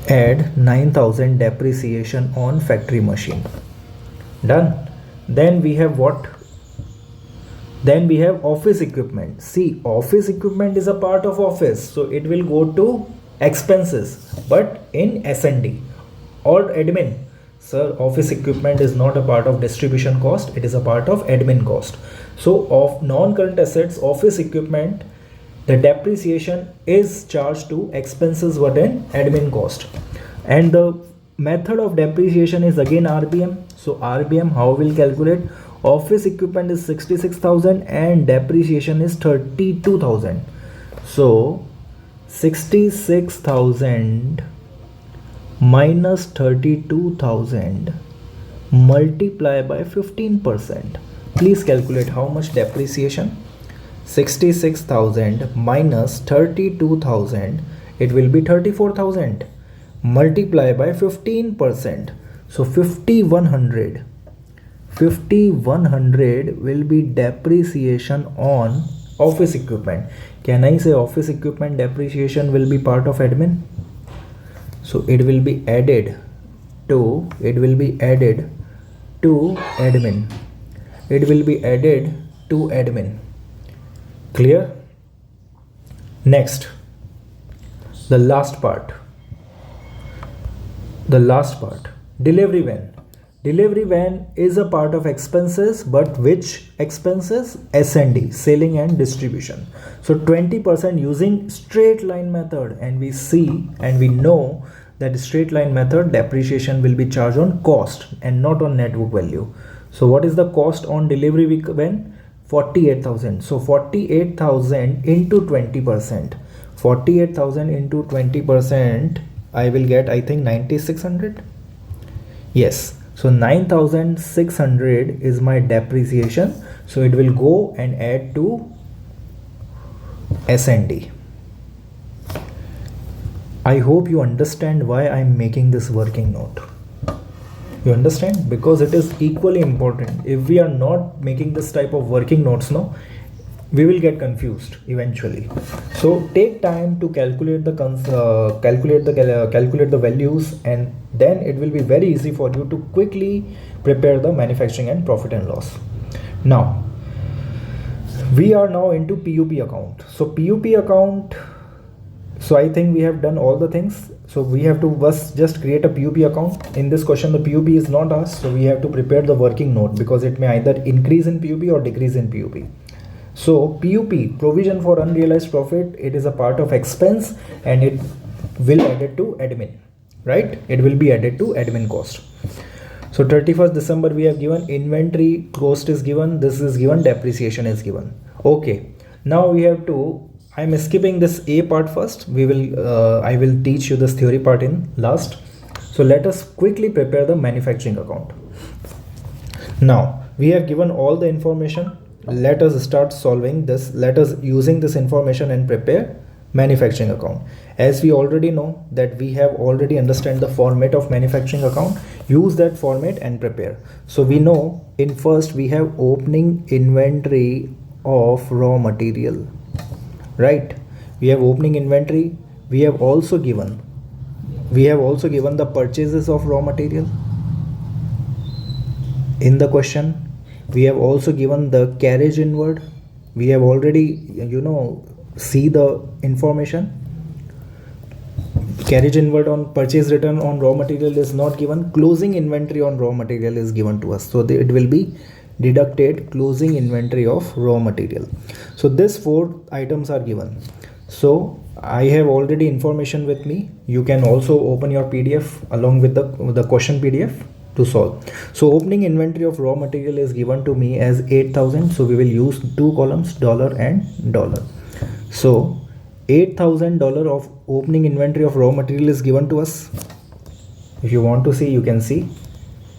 Add 9,000 depreciation on factory machine. Done. Then we have what? Then we have office equipment. See, office equipment is a part of office, so it will go to expenses, but in S&D or admin. Sir, office equipment is not a part of distribution cost, it is a part of admin cost. So of non-current assets, office equipment, the depreciation is charged to expenses but in admin cost. And the method of depreciation is again RBM. So RBM, how we'll calculate? Office equipment is 66,000 and depreciation is 32,000. So 66,000 minus 32,000 multiply by 15%. Please calculate how much depreciation. 66,000 minus 32,000, it will be 34,000. Multiply by 15%. So 5,100. 5,100 will be depreciation on office equipment. Can I say office equipment depreciation will be part of admin? So it will be added to admin. It will be added to admin. Clear? Next, the last part. Delivery van. Delivery van is a part of expenses, but which expenses? S&D, selling and distribution. So 20% using straight line method, and we see and we know that straight line method depreciation will be charged on cost and not on net book value. So what is the cost on delivery van? 48,000. So 48,000 into 20%. 48,000 into 20%, I will get, I think, 9,600. Yes. So 9,600 is my depreciation. So it will go and add to S&D. I hope you understand why I am making this working note. You understand? Because it is equally important. If we are not making this type of working notes, no, we will get confused eventually. So take time to calculate the values, and then it will be very easy for you to quickly prepare the manufacturing and profit and loss. Now we are now into PUP account. So PUP account, so I think we have done all the things. So we have to just create a PUP account. In this question the PUP is not asked, so we have to prepare the working note because it may either increase in PUP or decrease in PUP. So PUP, provision for unrealized profit, it is a part of expense and it will added to admin, right? It will be added to admin cost. So 31st December we have given inventory cost is given, this is given, depreciation is given. Okay, now we have to, I'm skipping this A part first. We will I will teach you this theory part in last. So let us quickly prepare the manufacturing account. Now we have given all the information. Let us start solving this. Let us using this information and prepare manufacturing account. As we already know that we have already understand the format of manufacturing account, use that format and prepare. So we know in first we have opening inventory of raw material, right? We have opening inventory. We have also given the purchases of raw material. In the question we have also given the carriage inward. We have already see the information. Carriage inward on purchase return on raw material is not given. Closing inventory on raw material is given to us, so it will be deducted closing inventory of raw material. So this 4 items are given. So I have already information with me. You can also open your PDF along with the question PDF to solve. So opening inventory of raw material is given to me as 8,000. So we will use 2 columns, dollar and dollar. So $8,000 of opening inventory of raw material is given to us. If you want to see, you can see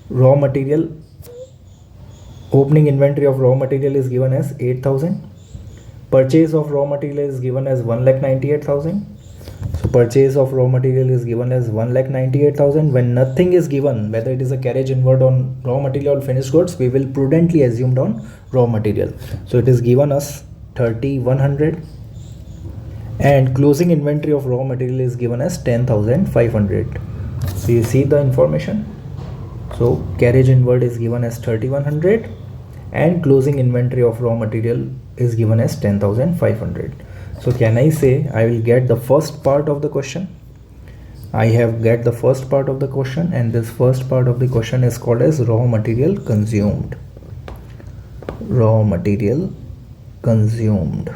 raw material. Opening inventory of raw material is given as 8,000. Purchase of raw material is given as 1,98,000. So purchase of raw material is given as 1,98,000. When nothing is given, whether it is a carriage inward on raw material or finished goods, we will prudently assume on raw material. So it is given us 3,100. And closing inventory of raw material is given as 10,500. So you see the information. So carriage inward is given as 3,100 and closing inventory of raw material is given as 10,500. So can I say I will get the first part of the question? I have get the first part of the question, and this first part of the question is called as raw material consumed. Raw material consumed.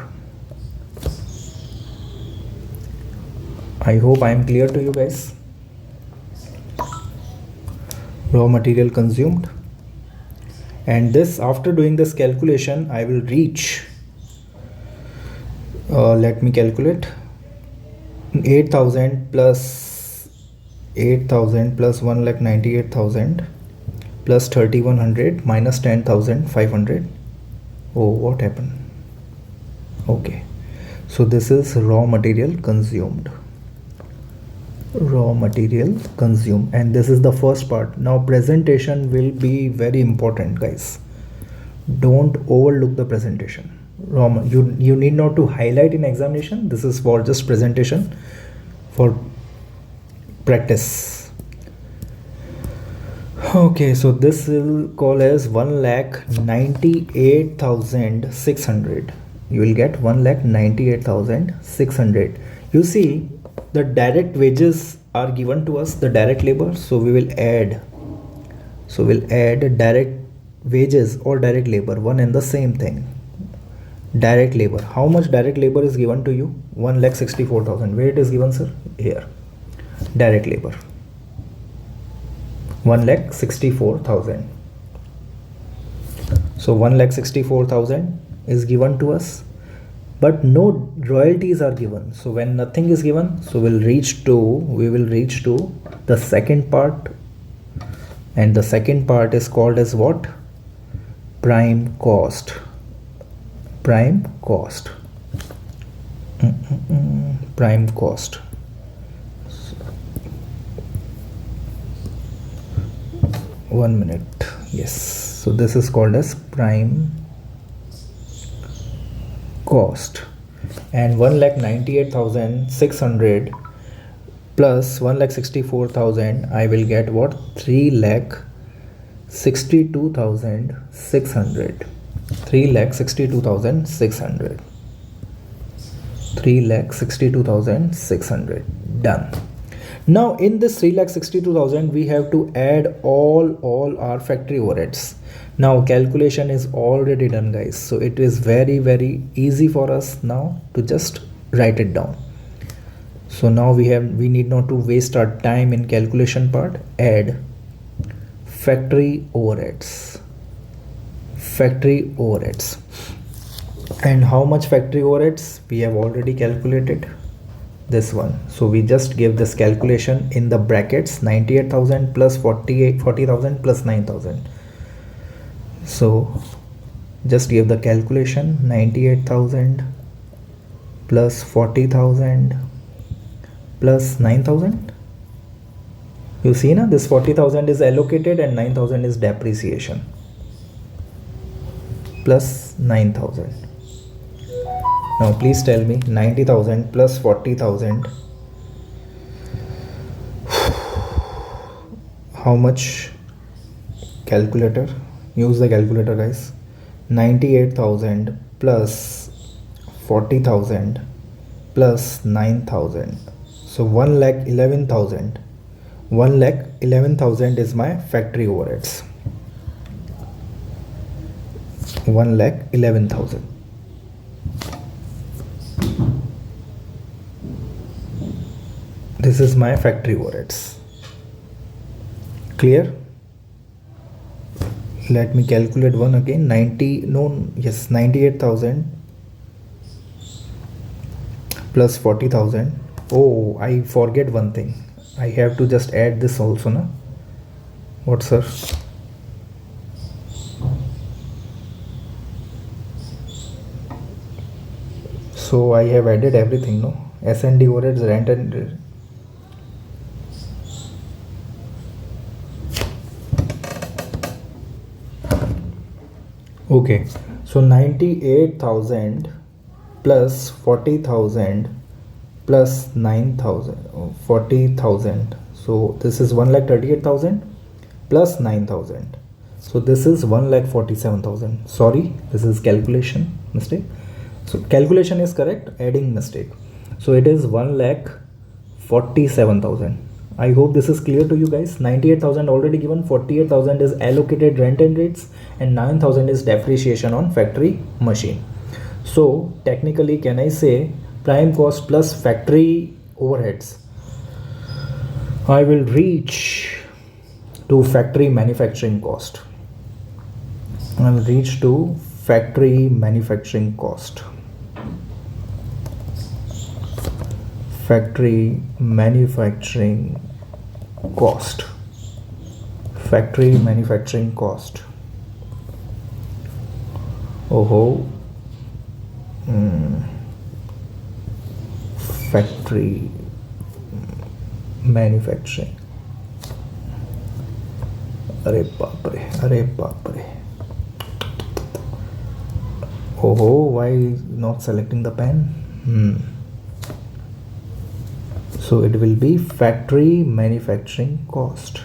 I hope I am clear to you guys. Raw material consumed. And this, after doing this calculation, I will reach, let me calculate, 8,000 plus 8,000 plus 1,98,000 plus 3,100 minus 10,500. Oh, what happened? Okay, so this is raw material consumed. Raw material consumed, and this is the first part. Now presentation will be very important, guys. Don't overlook the presentation. You need not to highlight in examination. This is for just presentation, for practice. Okay, so this will call as 1,98,600. You will get 1,98,600. You see, the direct wages are given to us, the direct labor. So we will add. So we'll add direct wages or direct labor, one and the same thing. Direct labor. How much direct labor is given to you? 1,64,000. Where it is given, sir? Here. Direct labor. 1,64,000. So 1,64,000 is given to us, but no royalties are given. So when nothing is given, so we will reach to the second part, and the second part is called as what? Prime cost. Prime cost. Prime cost. One minute. Yes, so this is called as prime cost. And 1,98,600 plus 1,64,000, I will get what? 3,62,600. 3,62,600. 3,62,600. Done. Now in this 3,62,000 we have to add all our factory overheads. Now calculation is already done, guys, so it is very easy for us now to just write it down. So now we need not to waste our time in calculation part. Add factory overheads. Factory overheads. And how much factory overheads? We have already calculated this one. So we just give this calculation in the brackets, 98,000 plus 40,000 plus 9,000. So just give the calculation, 98,000 plus 40,000 plus 9,000. You see now, this 40,000 is allocated and 9,000 is depreciation, plus 9,000. Now please tell me, 90,000 plus 40,000, how much? Calculator, use the calculator guys. 98,000 plus 40,000 plus 9,000, so 1,11,000. 1,11,000 is my factory overheads. 1,11,000. This is my factory overheads. Clear? Let me calculate one again. 98,000 plus 40,000. Oh, I forget one thing. I have to just add this also, na? What, sir? So I have added everything, no? S&D overheads, rent and okay. So 98,000 plus 40,000 plus 9,000, 40,000. So this is 1,38,000 plus 9,000. So this is 1,47,000. Sorry, this is calculation mistake. So calculation is correct, adding mistake. So it is 1,47,000. I hope this is clear to you guys. 98,000 already given, 48,000 is allocated rent and rates, and 9,000 is depreciation on factory machine. So technically, can I say prime cost plus factory overheads, I will reach to factory manufacturing cost. I will reach to factory manufacturing cost. Factory manufacturing cost. Factory manufacturing cost. Factory manufacturing. अरे बाप रे. Why not selecting the pen? So it will be factory manufacturing cost.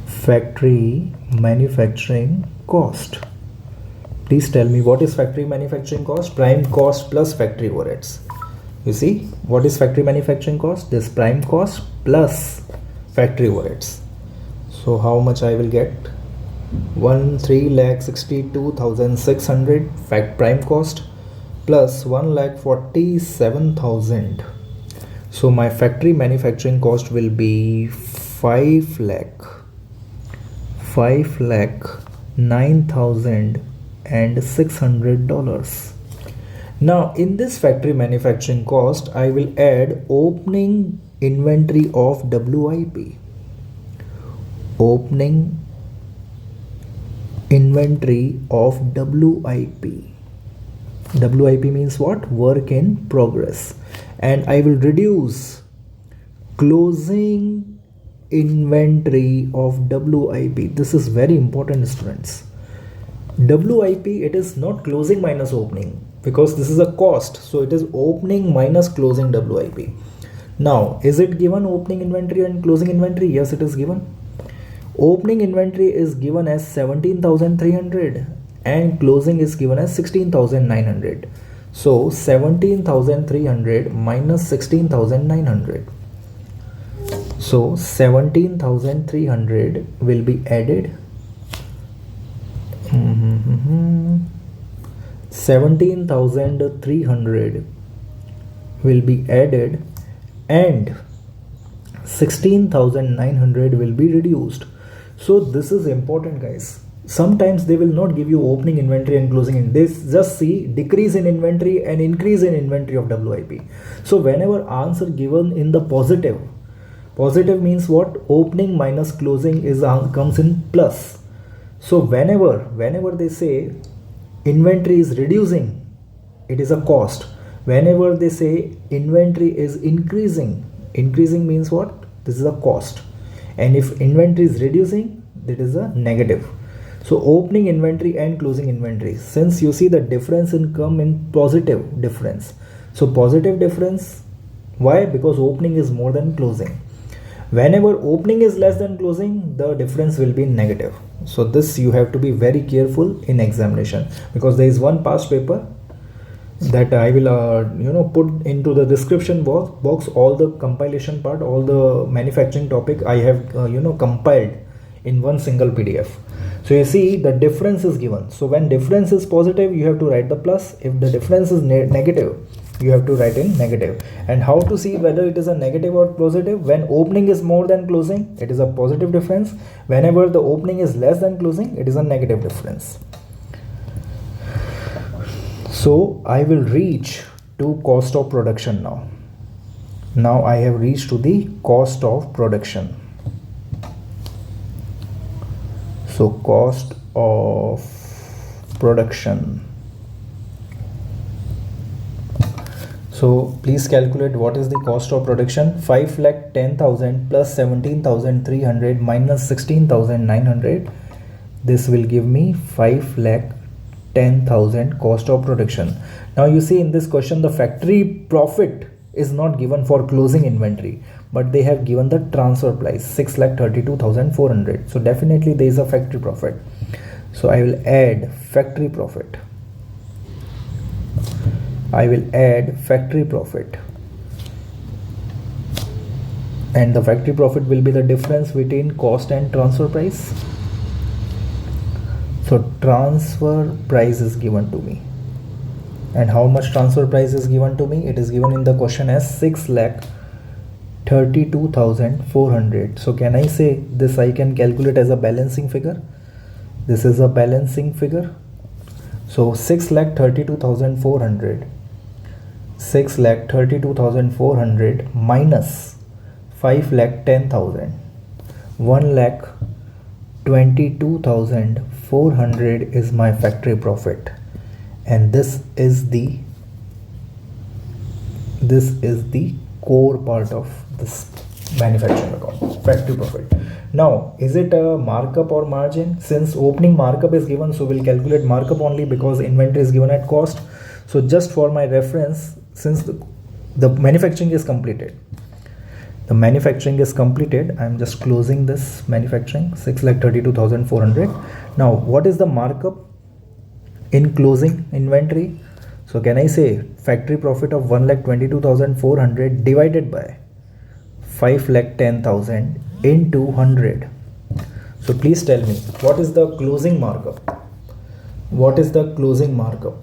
Factory manufacturing cost. Please tell me, what is factory manufacturing cost? Prime cost plus factory overheads. You see, what is factory manufacturing cost? This prime cost plus factory overheads. So how much I will get? 1,362,600 prime cost plus 1,47,000. So my factory manufacturing cost will be 5,09,600. Now in this factory manufacturing cost, I will add opening inventory of WIP. Opening inventory of WIP. WIP means what? Work in progress. And I will reduce closing inventory of WIP. This is very important, students. WIP, it is not closing minus opening, because this is a cost. So it is opening minus closing WIP. Now, is it given opening inventory and closing inventory? Yes, it is given. Opening inventory is given as 17,300 and closing is given as 16,900. So 17,300 minus 16,900. So 17,300 will be added. 17,300 will be added and 16,900 will be reduced. So this is important, guys. Sometimes they will not give you opening inventory and closing in. They just see decrease in inventory and increase in inventory of WIP. So whenever answer given in the positive means what? Opening minus closing is comes in plus. So whenever they say inventory is reducing, it is a cost. Whenever they say inventory is increasing means what? This is a cost. And if inventory is reducing, that is a negative. So opening inventory and closing inventory, since you see the difference in come in positive difference. So positive difference, why? Because opening is more than closing. Whenever opening is less than closing, the difference will be negative. So this you have to be very careful in examination, because there is one past paper that I will put into the description box all the compilation part, all the manufacturing topic I have compiled in one single PDF. So you see the difference is given. So when difference is positive, you have to write the plus. If the difference is negative, you have to write in negative. And how to see whether it is a negative or positive? When opening is more than closing, it is a positive difference. Whenever the opening is less than closing, it is a negative difference. So I will reach to cost of production now. Now I have reached to the cost of production. So cost of production. So please calculate what is the cost of production. 5,10,000 plus 17,300 minus 16,900. This will give me 5,10,000 cost of production. Now you see in this question the factory profit is not given for closing inventory, but they have given the transfer price 6,32,400. So definitely there is a factory profit. So I will add factory profit. I will add factory profit, and the factory profit will be the difference between cost and transfer price. So transfer price is given to me, and how much transfer price is given to me? It is given in the question as 6,32,400. So can I say this I can calculate as a balancing figure? This is a balancing figure. So 6,32,400. 6,32,400 minus 5,10,000. 1,22,400 is my factory profit, and this is the core part of this manufacturing account, factory profit. Now is it a markup or margin? Since opening markup is given, so we'll calculate markup only because inventory is given at cost. So just for my reference, since the manufacturing is completed, I'm just closing this manufacturing 6,32,400. Now what is the markup in closing inventory? So can I say factory profit of 1,22,400 divided by 5,10,000 into 100. So please tell me, what is the closing markup? What is the closing markup?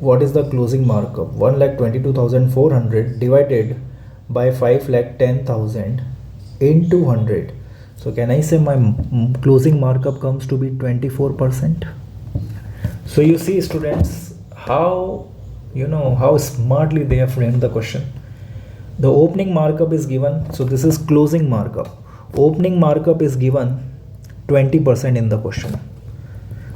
1,22,400 divided by 5,10,000 into 100. So can I say my closing markup comes to be 24%? So you see students how smartly they have framed the question. The opening markup is given, so this is closing markup. Opening markup is given 20% in the question.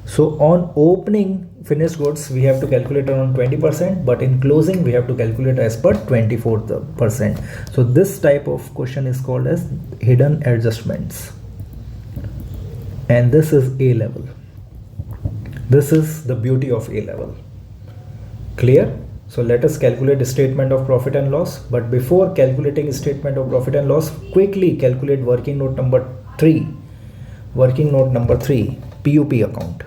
So on opening finished goods we have to calculate around 20%, but in closing we have to calculate as per 24%. So this type of question is called as hidden adjustments, and this is A level. This is the beauty of A level. Clear? So let us calculate the statement of profit and loss. But before calculating statement of profit and loss, quickly calculate working note number 3. Working note number 3, PUP account.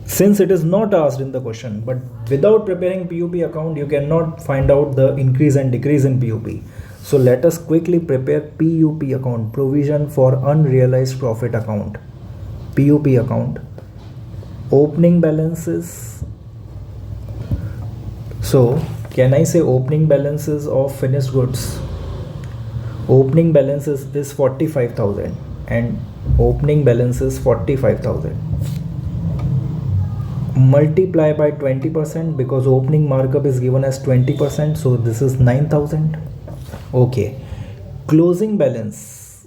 Since it is not asked in the question, but without preparing PUP account, you cannot find out the increase and decrease in PUP. So let us quickly prepare PUP account, provision for unrealized profit account. PUP account, opening balances. So can I say opening balances of finished goods? Opening balances is 45,000 and opening balance is 45,000. Multiply by 20% because opening markup is given as 20%, so this is 9,000. Okay, closing balance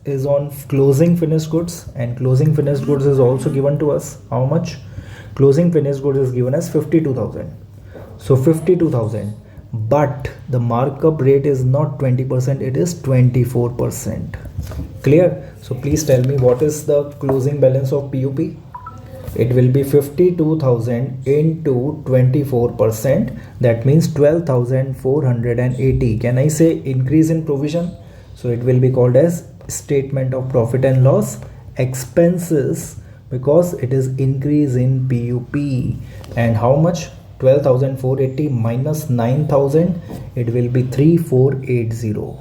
is on closing finished goods, and closing finished goods is also given to us. How much? Closing finished goods is given as 52,000. So 52,000, but the markup rate is not 20%, it is 24%. Clear? So please tell me what is the closing balance of PUP? It will be 52,000 into 24%. That means 12,480. Can I say increase in provision? So it will be called as statement of profit and loss expenses, because it is increase in PUP. And how much? 12,480 minus 9,000, it will be 3,480.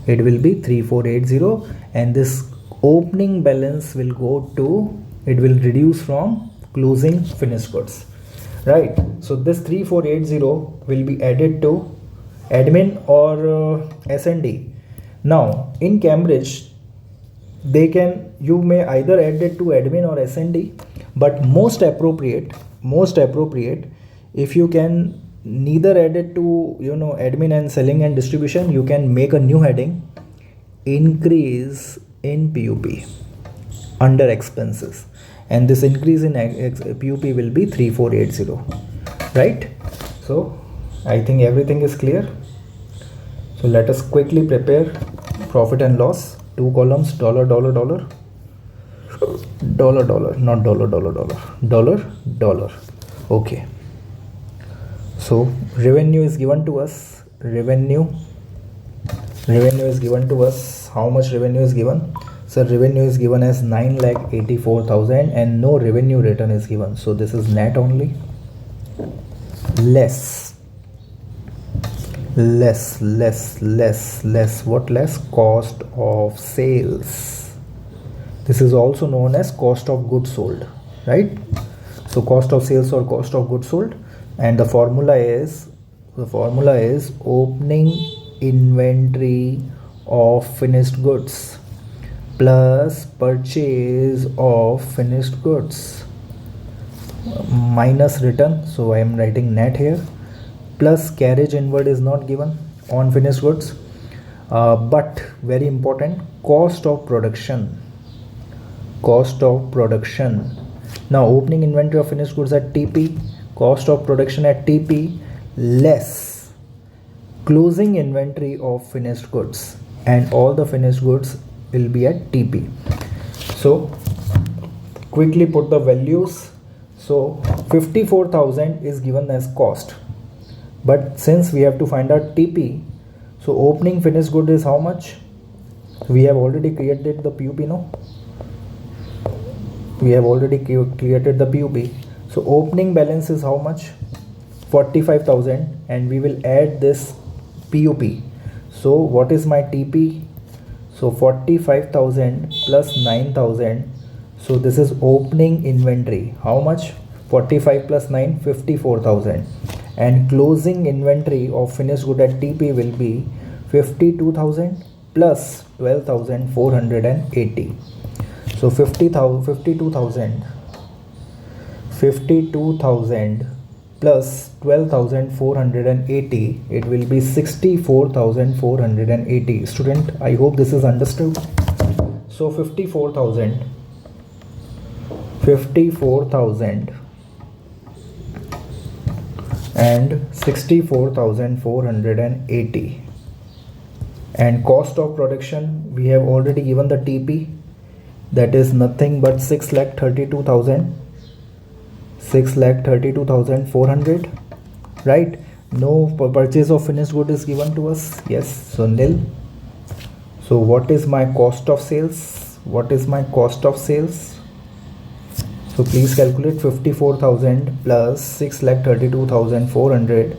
It will be 3,480, and this opening balance will go to, it will reduce from closing finished goods, right? So this 3,480 will be added to admin or S&D. Now in Cambridge, you may either add it to admin or S&D, but most appropriate, if you can neither add it to admin and selling and distribution, you can make a new heading, increase in PUP under expenses, and this increase in PUP will be 3,480, right? So I think everything is clear. So let us quickly prepare profit and loss. 2 columns, dollar, dollar, dollar, dollar, dollar, not dollar, dollar, dollar, dollar, dollar. Okay. So revenue is given to us. Revenue is given to us. How much revenue is given? So revenue is given as 9,84,000 and no revenue return is given. So this is net only. Less. What less? Cost of sales. This is also known as cost of goods sold, right? So cost of sales or cost of goods sold, and the formula is opening inventory of finished goods plus purchase of finished goods minus return. So I am writing net here, plus carriage inward is not given on finished goods, but very important, cost of production. Now opening inventory of finished goods at TP, cost of production at TP less closing inventory of finished goods, and all the finished goods will be at TP. So quickly put the values. So 54,000 is given as cost, but since we have to find out TP, so opening finished good is how much? We have already created the PUP, no? We have already created the PUP. So opening balance is how much? 45,000, and we will add this PUP. So what is my TP? So 45,000 plus 9,000. So this is opening inventory. How much? 45 plus 9, 54,000. And closing inventory of finished good at TP will be 52,000 plus 12,480. So 52,000 plus 12,480, it will be 64,480. Student, I hope this is understood. So 54,000 and 64,480, and cost of production, we have already given the TP, that is nothing but 6,32,400, right? No purchase of finished good is given to us, yes, so nil. So what is my cost of sales? So please calculate 54,000 plus 6,32,400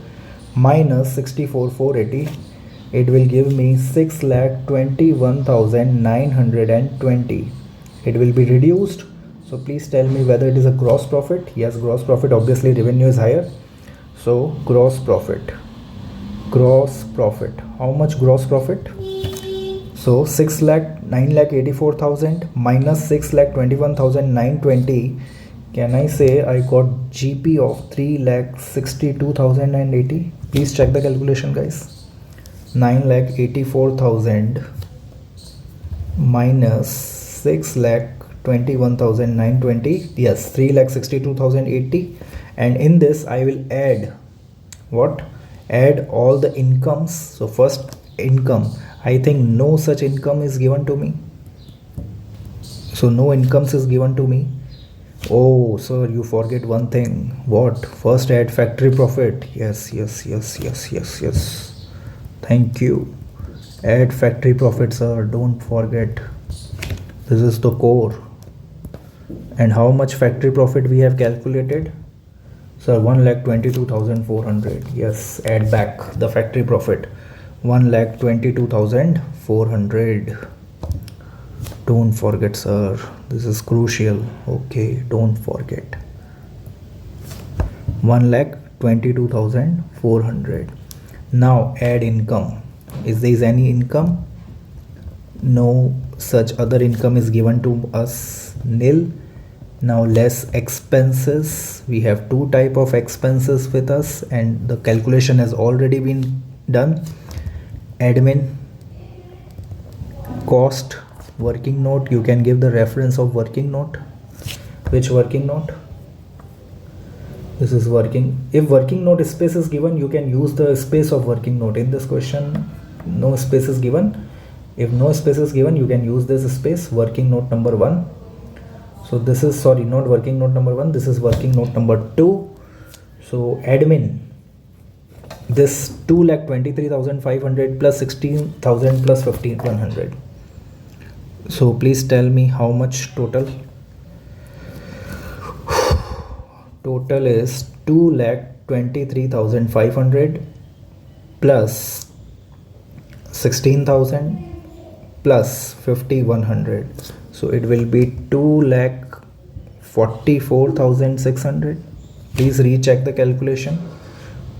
minus 64,480. It will give me 6,21,920. It will be reduced. So please tell me whether it is a gross profit. Yes, gross profit. Obviously revenue is higher. So gross profit. How much gross profit? So 9,84,000 minus 6,21,920. Can I say I got GP of 3,62,080? Please check the calculation, guys. 9,84,000 minus 6,21,920. Yes, 3,62,080. And in this I will add what? Add all the incomes. So first income. I think no such income is given to me. So no incomes is given to me. Oh, sir, you forget one thing. What? First add factory profit. Yes, yes, yes, yes, yes, yes. Thank you. Add factory profit, sir. Don't forget. This is the core. And how much factory profit we have calculated? Sir, 1,22,400. Yes, add back the factory profit. 1,22,400. Don't forget, sir. This is crucial. Okay, don't forget. 1,22,400. Now add income. Is there any income? No such other income is given to us. Nil. Now less expenses. We have two type of expenses with us and the calculation has already been done. Admin cost, working note. You can give the reference of working note. Which working note? This is working. If working note space is given, you can use the space of working note. In this question, no space is given. If no space is given, you can use this space, working note number 1. So this is, sorry, not working note number 1, this is working note number 2. So admin, this 2,23,500 plus 16,000 plus 1,500. So please tell me how much total. Total is 2,23,500 plus 16,000 plus 5,100. So it will be 2,44,600. Please recheck the calculation.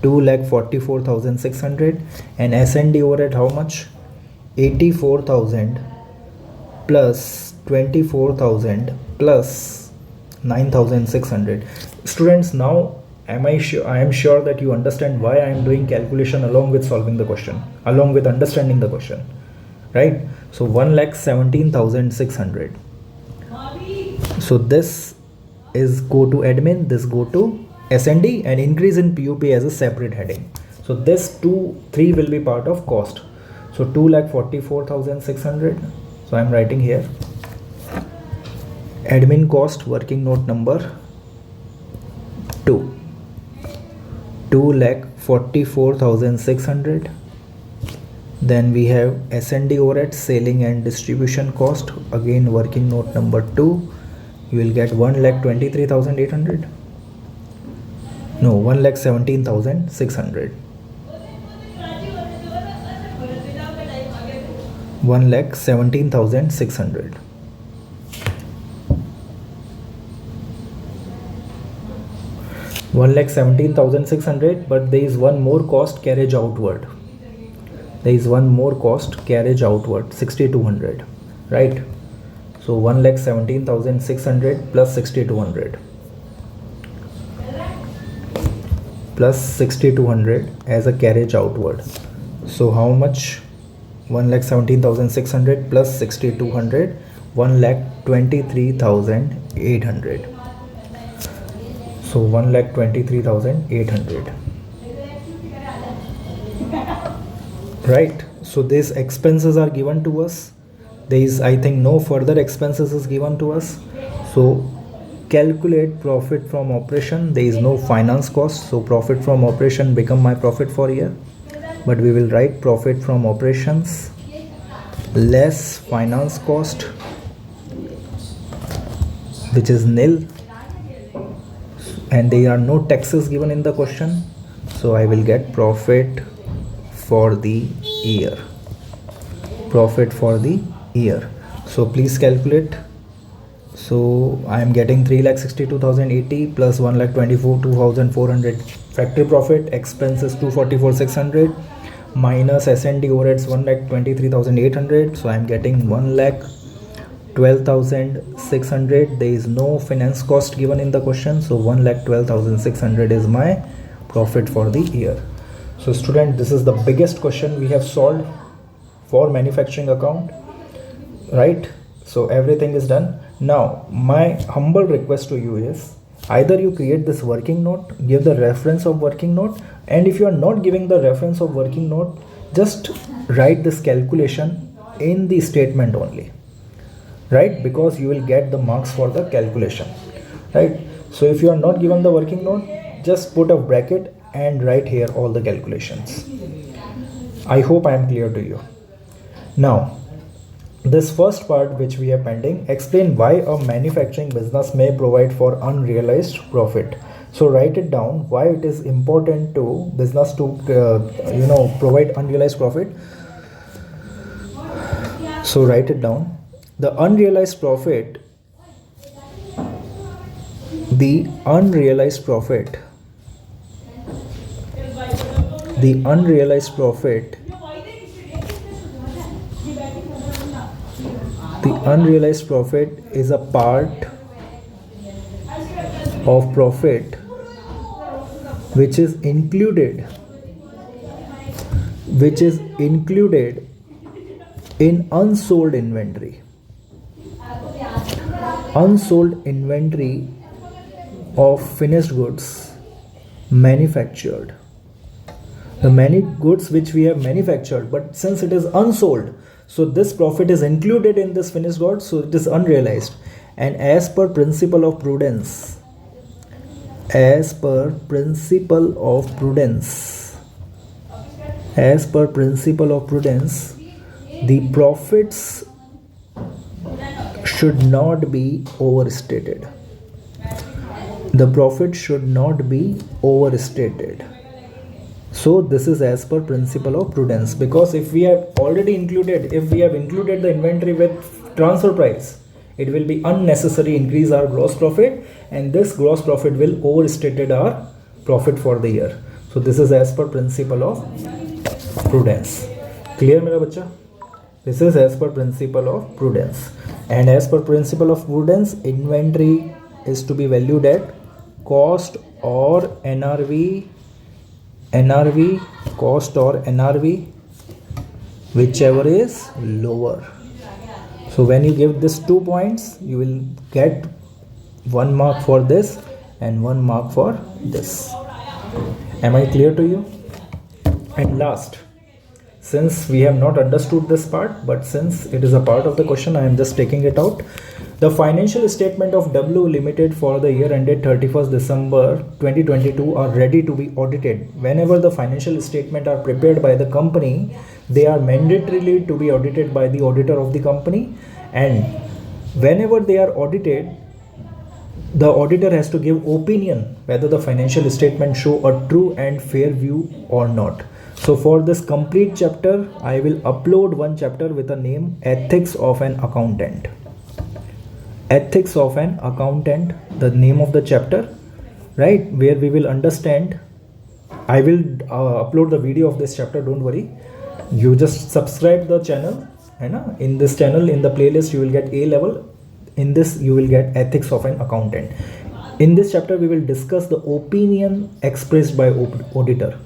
2,44,600 and S&D overhead how much? 84,000 plus 24,000 plus 9,600. Students, now I am sure that you understand why I am doing calculation along with solving the question, along with understanding the question, right? So 1,17,600. So this is go to admin, this go to S&D, and increase in PUP as a separate heading. So this 3 will be part of cost. So 2,44,600. So I am writing here admin cost, working note number 2, 2,44,600. Then we have S&D overhead, selling and distribution cost, again working note number 2. You will get 1,23,800. No, 1,17,600. 1,17,600. One lakh 17,600, but there is one more cost, carriage outward. There is one more cost, carriage outward, 6,200, right? So 1,17,600 plus 6,200 plus 6,200 as a carriage outward. So how much? 1,17,600 plus 6,200, 1,23,800. So 1,23,800. Right. So these expenses are given to us. There is, I think, no further expenses is given to us. So calculate profit from operation. There is no finance cost. So profit from operation become my profit for year. But we will write profit from operations less finance cost, which is nil. And there are no taxes given in the question. So I will get profit for the year. Profit for the year. So please calculate. So I am getting 3,62,080 plus 1,24,400 factory profit, expenses 244,600 minus S&D overheads 1,23,800. So I am getting 1,12,600. There is no finance cost given in the question. So 1,12,600 is my profit for the year. So student, this is the biggest question we have solved for manufacturing account, right? So everything is done. Now my humble request to you is either you create this working note, give the reference of working note, and if you are not giving the reference of working note, just write this calculation in the statement only, right? Because you will get the marks for the calculation. right? So if you are not given the working note, just put a bracket and write here all the calculations. I hope I am clear to you. Now, this first part which we have pending, explain why a manufacturing business may provide for unrealized profit. So write it down why it is important to business to provide unrealized profit. So write it down. The unrealized profit the unrealized profit the unrealized profit the unrealized profit is a part of profit which is included in unsold inventory of finished goods manufactured. The many goods which we have manufactured, but since it is unsold, so this profit is included in this finished goods, so it is unrealized. And as per principle of prudence, the profits should not be overstated. So this is as per principle of prudence, because if we have included the inventory with transfer price, it will be unnecessary increase our gross profit, and this gross profit will overstated our profit for the year. So this is as per principle of prudence. Clear mera bacha? This is as per principle of prudence, and as per principle of prudence, inventory is to be valued at cost or NRV, whichever is lower. So when you give this 2 points, you will get 1 mark for this and 1 mark for this. Am I clear to you? And last, since we have not understood this part, but since it is a part of the question, I am just taking it out. The financial statement of W Limited for the year ended 31st December 2022 are ready to be audited. Whenever the financial statement are prepared by the company, they are mandatorily to be audited by the auditor of the company, and whenever they are audited, the auditor has to give opinion whether the financial statement show a true and fair view or not. So for this complete chapter, I will upload one chapter with a name, Ethics of an Accountant. Ethics of an Accountant, the name of the chapter, right, where we will understand. I will upload the video of this chapter, don't worry. You just subscribe the channel, and in this channel, in the playlist, you will get A level. In this, you will get Ethics of an Accountant. In this chapter, we will discuss the opinion expressed by auditor.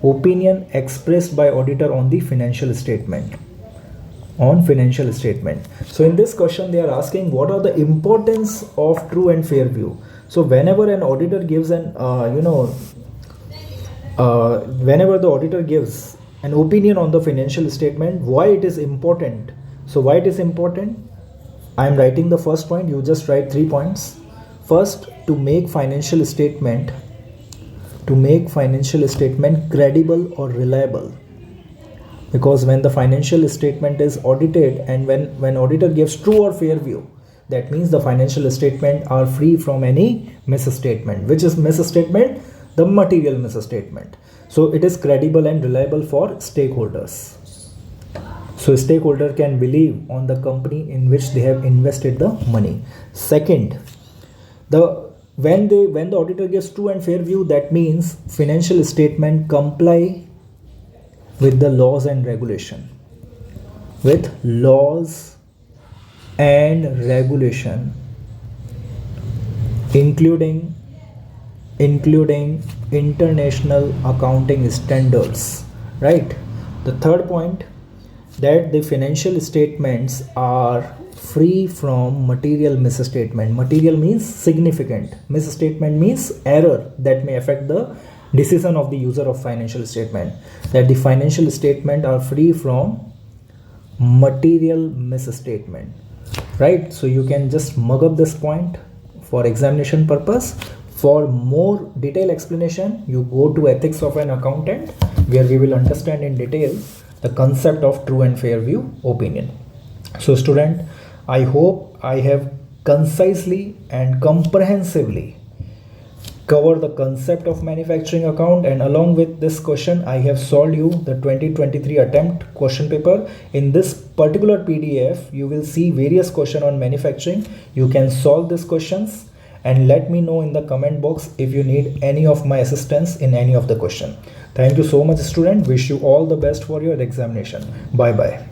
Opinion expressed by auditor on the financial statement. So in this question, they are asking what are the importance of true and fair view. So whenever an auditor gives whenever the auditor gives an opinion on the financial statement, why it is important. So why it is important? I am writing the first point. You just write 3 points. First, to make financial statement credible or reliable. Because when the financial statement is audited, and when auditor gives true or fair view, that means the financial statement are free from any misstatement. Which is misstatement? The material misstatement. So it is credible and reliable for stakeholders. So stakeholder can believe on the company in which they have invested the money. Second, when the auditor gives true and fair view, that means financial statement comply with the laws and regulation. Including international accounting standards, right? The third point, that the financial statements are free from material misstatement. Material means significant. Misstatement means error that may affect the decision of the user of financial statement. That the financial statement are free from material misstatement, right? So you can just mug up this point for examination purpose. For more detailed explanation, you go to Ethics of an Accountant, where we will understand in detail the concept of true and fair view opinion. So student, I hope I have concisely and comprehensively cover the concept of manufacturing account, and along with this question I have solved you the 2023 attempt question paper. In this particular PDF you will see various questions on manufacturing. You can solve these questions and let me know in the comment box if you need any of my assistance in any of the question. Thank you so much student. Wish you all the best for your examination. Bye bye.